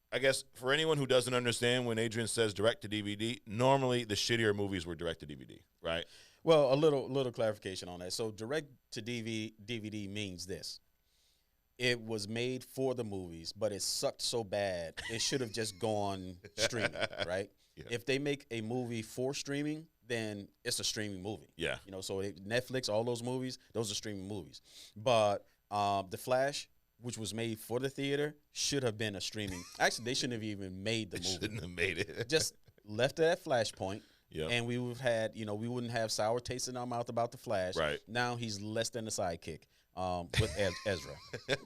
I guess for anyone who doesn't understand, when Adrian says direct-to-DVD, normally the shittier movies were direct-to-DVD, right? Well, a little clarification on that. So direct-to-DVD means this. It was made for the movies, but it sucked so bad, it should have just gone streaming, right? Yeah. If they make a movie for streaming, then it's a streaming movie. Yeah. So Netflix, all those movies, those are streaming movies. But The Flash, which was made for the theater, should have been a streaming. Actually, they shouldn't have even made the movie. Shouldn't have made it. Just left at Flashpoint. Yep. And we would have had, we wouldn't have sour taste in our mouth about the Flash. Right. Now he's less than a sidekick with Ezra.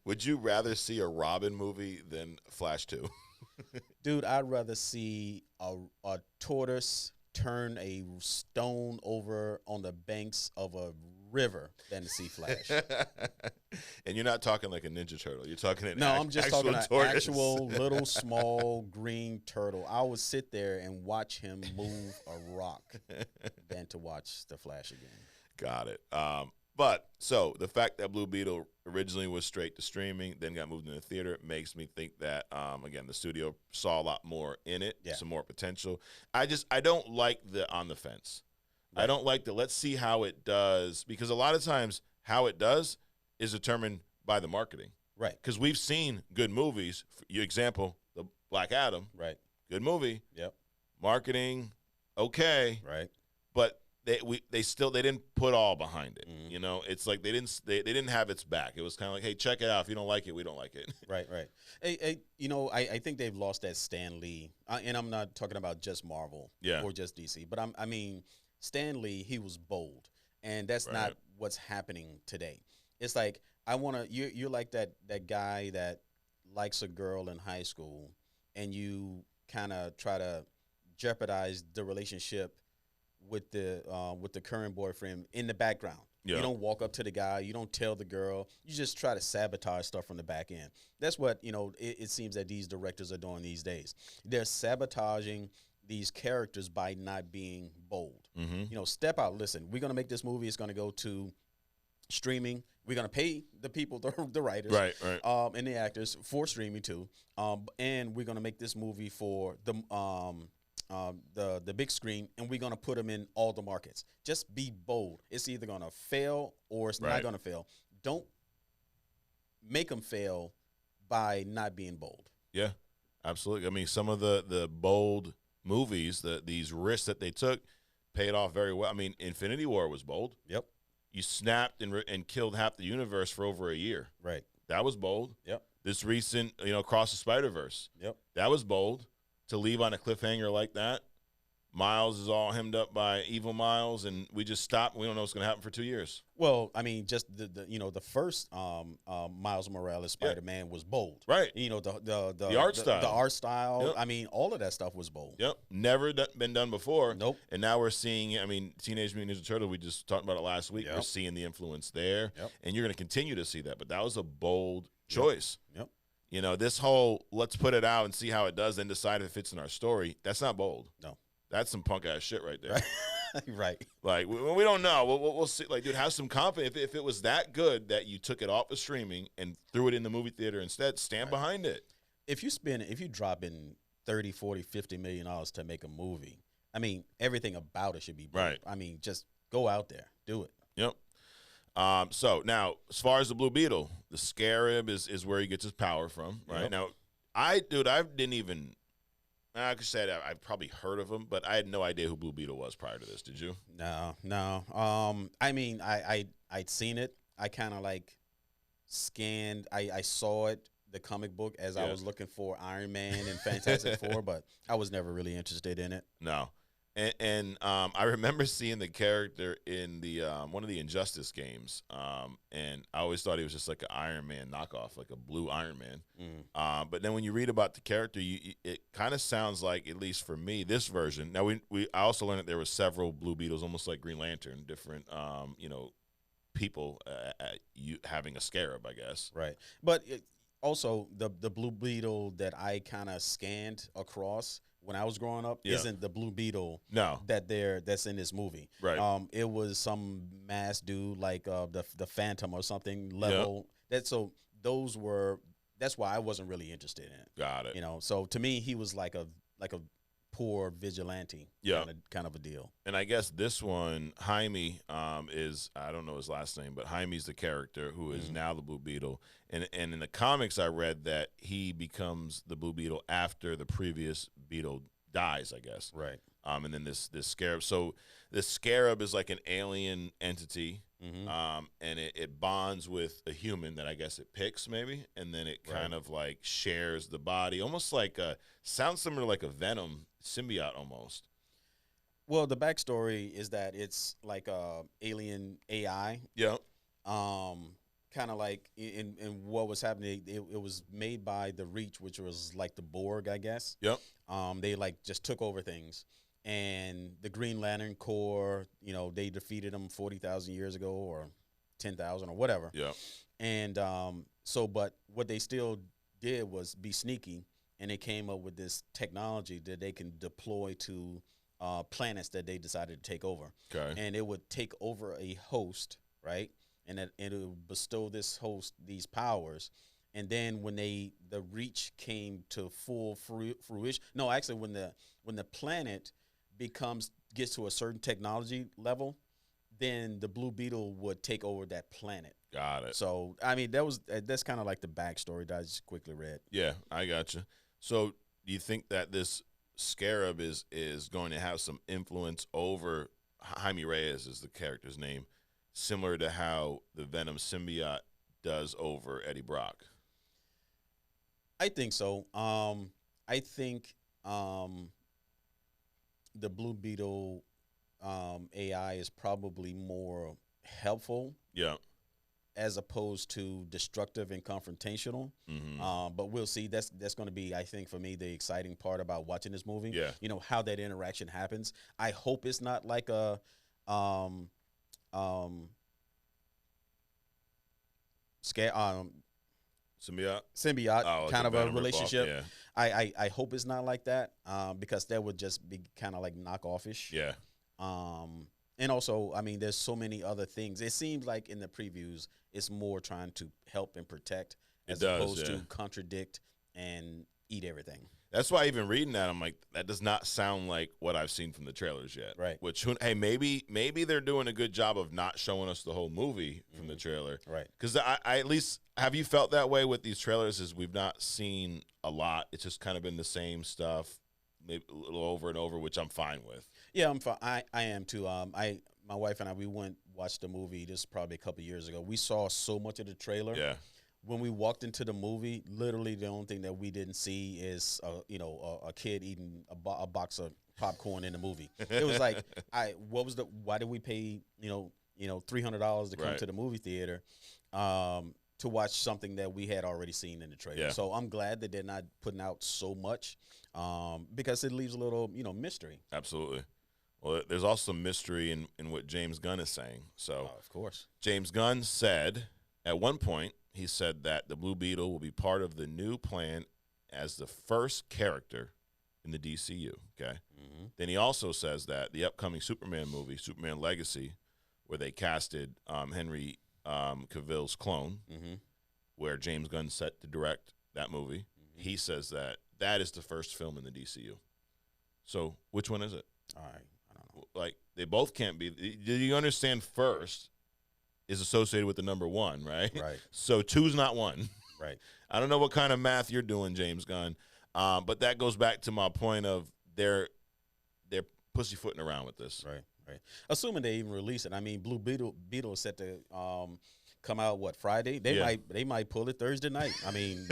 Would you rather see a Robin movie than Flash 2? Dude, I'd rather see a tortoise turn a stone over on the banks of a river than to see Flash. And you're not talking like a Ninja Turtle. You're talking an I'm just talking an tortoise. actual little small green turtle. I would sit there and watch him move a rock than to watch the Flash again. Got it. But so the fact that Blue Beetle originally was straight to streaming, then got moved into the theater, makes me think that again the studio saw a lot more in it, some more potential. I don't like the on the fence. Right. I don't like the let's see how it does, because a lot of times how it does is determined by the marketing. Right. Because we've seen good movies. For your example, the Black Adam. Right. Good movie. Yep. Marketing, okay. Right. But they didn't put all behind it. Mm-hmm. It's like they didn't have its back. It was kind of like, hey, check it out. If you don't like it, we don't like it. Right. Hey, I think they've lost that Stan Lee, and I'm not talking about just Marvel or just DC, but I mean Stan Lee. He was bold, and that's not what's happening today. It's like you're like that guy that likes a girl in high school, and you kind of try to jeopardize the relationship with the current boyfriend in the background. Yeah. You don't walk up to the guy. You don't tell the girl. You just try to sabotage stuff from the back end. That's what, it seems that these directors are doing these days. They're sabotaging these characters by not being bold. Mm-hmm. Step out. Listen, we're going to make this movie. It's going to go to streaming. We're going to pay the people, the writers, right. And the actors for streaming too. And we're going to make this movie for the big screen, and we're going to put them in all the markets. Just be bold. It's either going to fail or it's not going to fail. Don't make them fail by not being bold. Yeah, absolutely. I mean, some of the bold movies, these risks that they took paid off very well. I mean, Infinity War was bold. Yep. You snapped and killed half the universe for over a year. Right. That was bold. Yep. This recent, Across the Spider-Verse. Yep. That was bold. To leave on a cliffhanger like that. Miles is all hemmed up by evil Miles, and we just stop. We don't know what's going to happen for 2 years. Well, I mean, just the first Miles Morales Spider-Man was bold, right? The art style, the art style. Yep. I mean, all of that stuff was bold. Yep, never been done before. Nope. And now we're seeing. I mean, Teenage Mutant Ninja Turtle. We just talked about it last week. Yep. We're seeing the influence there, and you're going to continue to see that. But that was a bold choice. Yep. This whole let's put it out and see how it does, then decide if it fits in our story. That's not bold. No. That's some punk ass shit right there. Right. Like we don't know. We'll see. Like, dude, have some confidence. If it was that good that you took it off of streaming and threw it in the movie theater instead, stand behind it. If you drop in 30, 40, 50 million dollars to make a movie, I mean, everything about it should be bold. Right. I mean, just go out there, do it. Yep. So now, as far as the Blue Beetle, the Scarab is where he gets his power from. Right. Yep. Now, I didn't even. I could say that I've probably heard of him, but I had no idea who Blue Beetle was prior to this. Did you? No. I mean, I'd seen it. I kind of like scanned. I saw it, the comic book, as I was looking for Iron Man and Fantastic Four, but I was never really interested in it. No. And I remember seeing the character in the one of the Injustice games, and I always thought he was just like an Iron Man knockoff, like a blue Iron Man. But then when you read about the character, it kind of sounds like, at least for me, this version. Now I also learned that there were several Blue Beetles, almost like Green Lantern, different people having a scarab, I guess. Right, but also the Blue Beetle that I kind of scanned across when I was growing up isn't the Blue Beetle that's in this movie. Right. It was some mass dude like the Phantom or something level. That's why I wasn't really interested in it. Got it. So to me he was like a poor vigilante kind of a deal. And I guess this one, Jaime, is, I don't know his last name, but Jaime's the character who is now the Blue Beetle. And in the comics, I read that he becomes the Blue Beetle after the previous Beetle dies, I guess. Right. And then this scarab. So this scarab is like an alien entity, and it bonds with a human that I guess it picks maybe, and then it kind of like shares the body, almost like sounds similar to like a Venom symbiote almost. Well, the backstory is that it's like a alien AI. Yeah. Kind of like in what was happening, it was made by the Reach, which was like the Borg, I guess. Yep. They like just took over things, and the Green Lantern Corps, they defeated them 40,000 years ago or 10,000 or whatever. Yeah. And but what they still did was be sneaky, and they came up with this technology that they can deploy to planets that they decided to take over. Okay. And it would take over a host, right? And it would bestow this host these powers. And then when the Reach came to full fruition, no, actually when the planet gets to a certain technology level, then the Blue Beetle would take over that planet. Got it. So I mean that's kind of like the backstory that I just quickly read. Yeah, I got you. So do you think that this scarab is going to have some influence over Jaime Reyes is the character's name, similar to how the Venom symbiote does over Eddie Brock? I think so. I think the Blue Beetle AI is probably more helpful. Yeah. As opposed to destructive and confrontational. But we'll see. That's going to be, I think, for me, the exciting part about watching this movie. Yeah. How that interaction happens. I hope it's not like a symbiote kind of a relationship. Yeah. I hope it's not like that because that would just be kind of like knockoff-ish. Yeah. And also, I mean, there's so many other things. It seems like in the previews, it's more trying to help and protect as opposed to contradict and eat everything. That's why even reading that, I'm like, that does not sound like what I've seen from the trailers yet. Right. Which, hey, maybe they're doing a good job of not showing us the whole movie from the trailer. Right. Because I at least, have you felt that way with these trailers? Is we've not seen a lot. It's just kind of been the same stuff, maybe a little over and over, which I'm fine with. Yeah, I'm fine. I am too. My wife and I, we went watched the movie. This is probably a couple of years ago. We saw so much of the trailer. Yeah. When we walked into the movie, literally the only thing that we didn't see is a kid eating a box of popcorn in the movie. It was like, why did we pay $300 to come to the movie theater to watch something that we had already seen in the trailer? Yeah. So I'm glad that they're not putting out so much because it leaves a little mystery. Absolutely. Well, there's also mystery in what James Gunn is saying. So, of course, James Gunn said at one point, he said that the Blue Beetle will be part of the new plan as the first character in the DCU. Okay. Then he also says that the upcoming Superman movie, Superman Legacy, where they casted Henry Cavill's clone, where James Gunn set to direct that movie, he says that is the first film in the DCU. So which one is it? All right. Like, they both can't be. Do you understand first is associated with the number one, right? Right. So two's not one. Right. I don't know what kind of math you're doing, James Gunn, but that goes back to my point of they're pussyfooting around with this. Right. Right. Assuming they even release it. I mean, Blue Beetle is set to come out Friday. They might pull it Thursday night. I mean,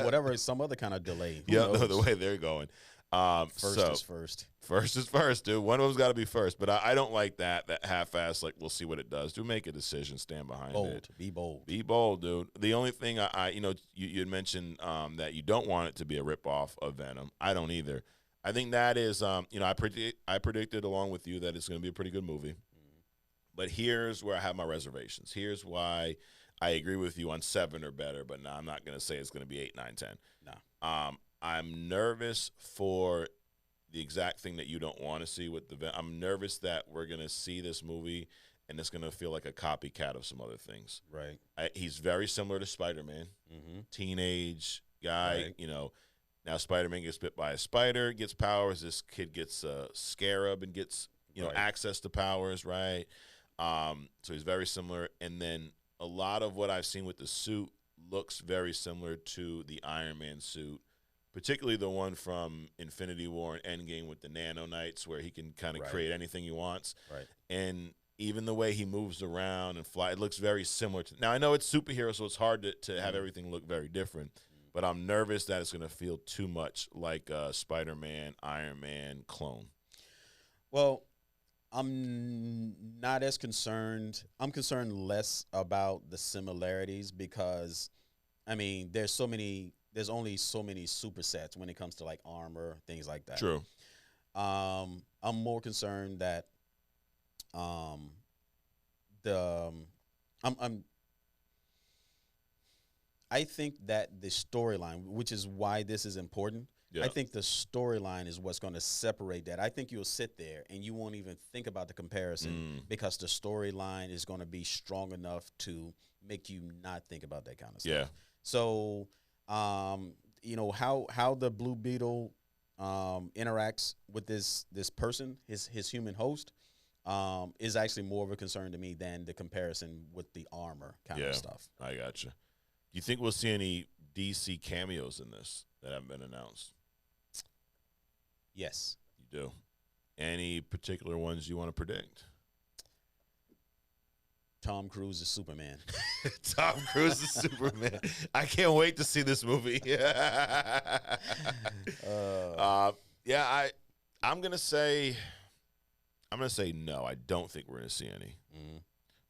whatever, some other kind of delay. Yeah, the way they're going. First is first. First is first, dude. One of them's got to be first. But I don't like that half-ass, like, we'll see what it does. Do make a decision. Stand behind it. Be bold. Be bold, dude. The only thing you had mentioned that you don't want it to be a ripoff of Venom. I don't either. I think that is, I predicted along with you that it's going to be a pretty good movie. But here's where I have my reservations. Here's why I agree with you on 7 or better. But no, I'm not going to say it's going to be 8, 9, 10. No. I'm nervous for the exact thing that you don't want to see with I'm nervous that we're going to see this movie and it's going to feel like a copycat of some other things. Right. He's very similar to Spider-Man. Teenage guy, now Spider-Man gets bit by a spider, gets powers. This kid gets a scarab and gets, access to powers, right? So he's very similar. And then a lot of what I've seen with the suit looks very similar to the Iron Man suit particularly the one from Infinity War and Endgame with the Nano Knights, where he can kind of create anything he wants. Right. And even the way he moves around and fly, it looks very similar to. Now I know it's superhero, so it's hard to have everything look very different. But I'm nervous that it's going to feel too much like a Spider-Man, Iron Man clone. Well, I'm not as concerned. I'm concerned less about the similarities because, I mean, there's only so many supersets when it comes to like armor, things like that. True. I'm more concerned that I'm I think that the storyline, which is why this is important, I think the storyline is what's going to separate that. I think you'll sit there and you won't even think about the comparison because the storyline is going to be strong enough to make you not think about that kind of stuff. Yeah. So, you know, how the Blue Beetle interacts with this person, his human host, is actually more of a concern to me than the comparison with the armor kind of stuff. I gotcha. Do you think we'll see any DC cameos in this that haven't been announced? Yes. You do. Any particular ones you want to predict? Tom Cruise is Superman. Tom Cruise is Superman. I can't wait to see this movie. I'm gonna say no. I don't think we're gonna see any.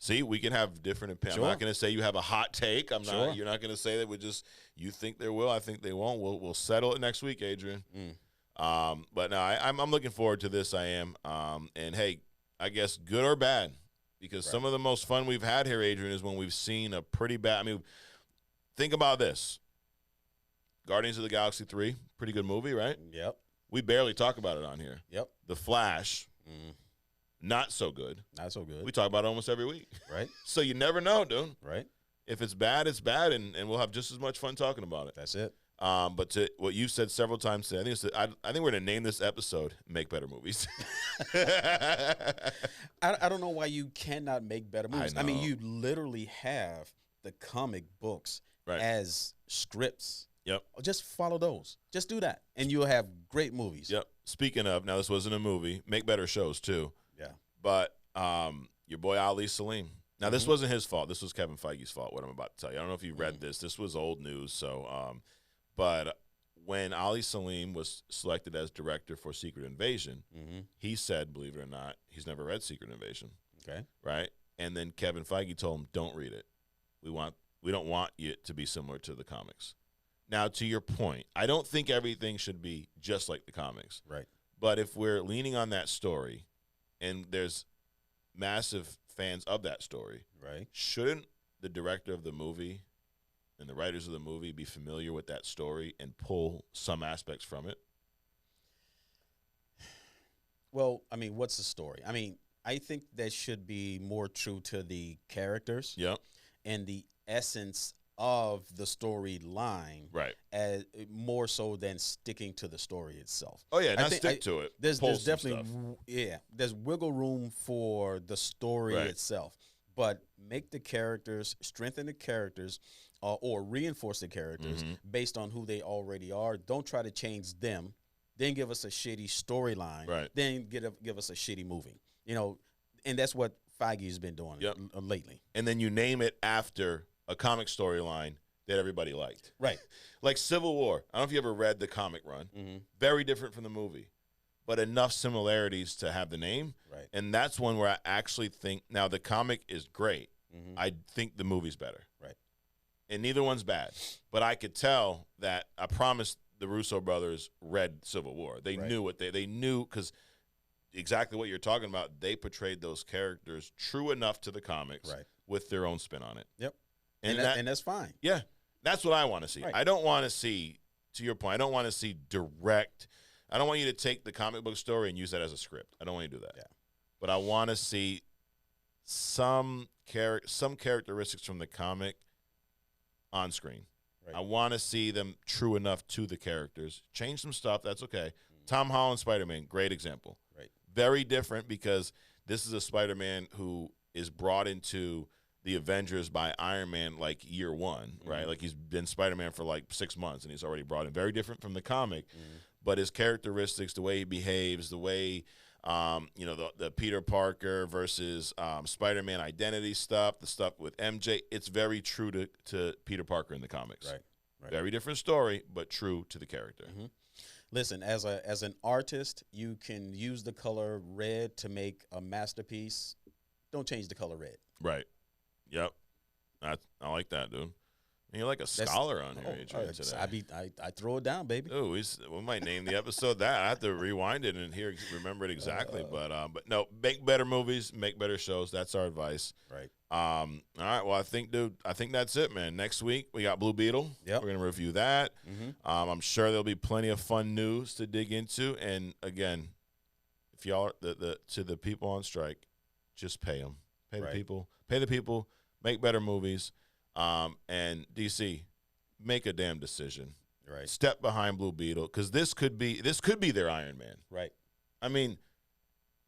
See, we can have different opinions. Sure. I'm not going to say you have a hot take. You're not going to say that you think there will. I think they won't. We'll settle it next week, Adrian. But no, I'm looking forward to this. I am. And hey, I guess good or bad, because some of the most fun we've had here, Adrian, is when we've seen a pretty bad. I mean, think about this: Guardians of the Galaxy 3, pretty good movie, right? Yep. We barely talk about it on here. Yep. The Flash. Not so good. Not so good. We talk about it almost every week. Right. So you never know, dude. Right. If it's bad, it's bad, and we'll have just as much fun talking about it. That's it. But to what you've said several times today, I think we're going to name this episode Make Better Movies. I don't know why you cannot make better movies. I mean, you literally have the comic books as scripts. Yep. Just follow those. Just do that, and you'll have great movies. Yep. Speaking of, now this wasn't a movie. Make better shows, too. Yeah. But your boy Ali Salim. Now, this wasn't his fault. This was Kevin Feige's fault, what I'm about to tell you. I don't know if you read this. This was old news. So, but when Ali Salim was selected as director for Secret Invasion, he said, believe it or not, he's never read Secret Invasion. Okay. Right? And then Kevin Feige told him, don't read it. We don't want it to be similar to the comics. Now, to your point, I don't think everything should be just like the comics. Right. But if we're leaning on that story, and there's massive fans of that story, right? Shouldn't the director of the movie and the writers of the movie be familiar with that story and pull some aspects from it? Well, I mean, what's the story? I mean, I think that should be more true to the characters and the essence of the storyline, right? As more so than sticking to the story itself. Oh yeah, not stick to it. There's definitely there's wiggle room for the story itself, but make the characters, strengthen the characters, or reinforce the characters based on who they already are. Don't try to change them. Then give us a shitty storyline. Right. Then give us a shitty movie. You know, and that's what Feige has been doing lately. And then you name it after a comic storyline that everybody liked. Right. Like Civil War. I don't know if you ever read the comic run. Very different from the movie, but enough similarities to have the name. Right. And that's one where I actually think, now the comic is great. I think the movie's better. Right. And neither one's bad. But I could tell that, I promised the Russo brothers read Civil War. They knew what they knew, because exactly what you're talking about, they portrayed those characters true enough to the comics with their own spin on it. Yep. And that's fine. Yeah. That's what I want to see. Right. I don't want to see, to your point, I don't want to see direct. I don't want you to take the comic book story and use that as a script. I don't want you to do that. Yeah. But I want to see some characteristics from the comic on screen. Right. I want to see them true enough to the characters. Change some stuff, that's okay. Tom Holland Spider-Man, great example. Right. Very different, because this is a Spider-Man who is brought into the Avengers by Iron Man like year one, right? Like he's been Spider-Man for like 6 months and he's already brought in. Very different from the comic, but his characteristics, the way he behaves, the way, you know, the Peter Parker versus Spider-Man identity stuff, the stuff with MJ, it's very true to Peter Parker in the comics. Right. Very different story, but true to the character. Listen, as an artist, you can use the color red to make a masterpiece. Don't change the color red. Right. Yep. I like that, dude. You're like a scholar on here, Adrian, today. I throw it down, baby. Oh, we might name the episode that. I have to rewind it and remember it exactly. But no, make better movies, make better shows. That's our advice. Right. All right. Well, I think that's it, man. Next week we got Blue Beetle. Yep. We're gonna review that. I'm sure there'll be plenty of fun news to dig into. And again, if y'all are to the people on strike, just pay them. Pay the people. Pay the people. Make better movies. And DC, make a damn decision. Right. Step behind Blue Beetle, because this could be their Iron Man. Right. I mean,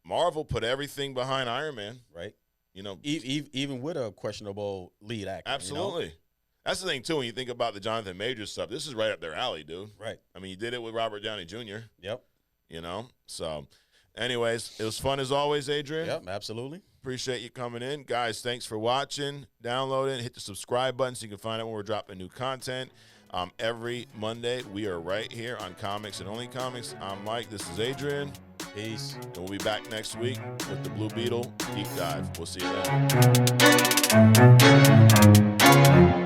Marvel put everything behind Iron Man. Right. You know, even with a questionable lead actor. Absolutely. You know? That's the thing too. When you think about the Jonathan Majors stuff, this is right up their alley, dude. Right. I mean, you did it with Robert Downey Jr. Yep. You know. So, anyways, it was fun as always, Adrian. Yep. Absolutely. Appreciate you coming in. Guys, thanks for watching, downloading, hit the subscribe button so you can find out when we're dropping new content. Every Monday, we are right here on Comics and Only Comics. I'm Mike. This is Adrian. Peace. And we'll be back next week with the Blue Beetle Deep Dive. We'll see you then.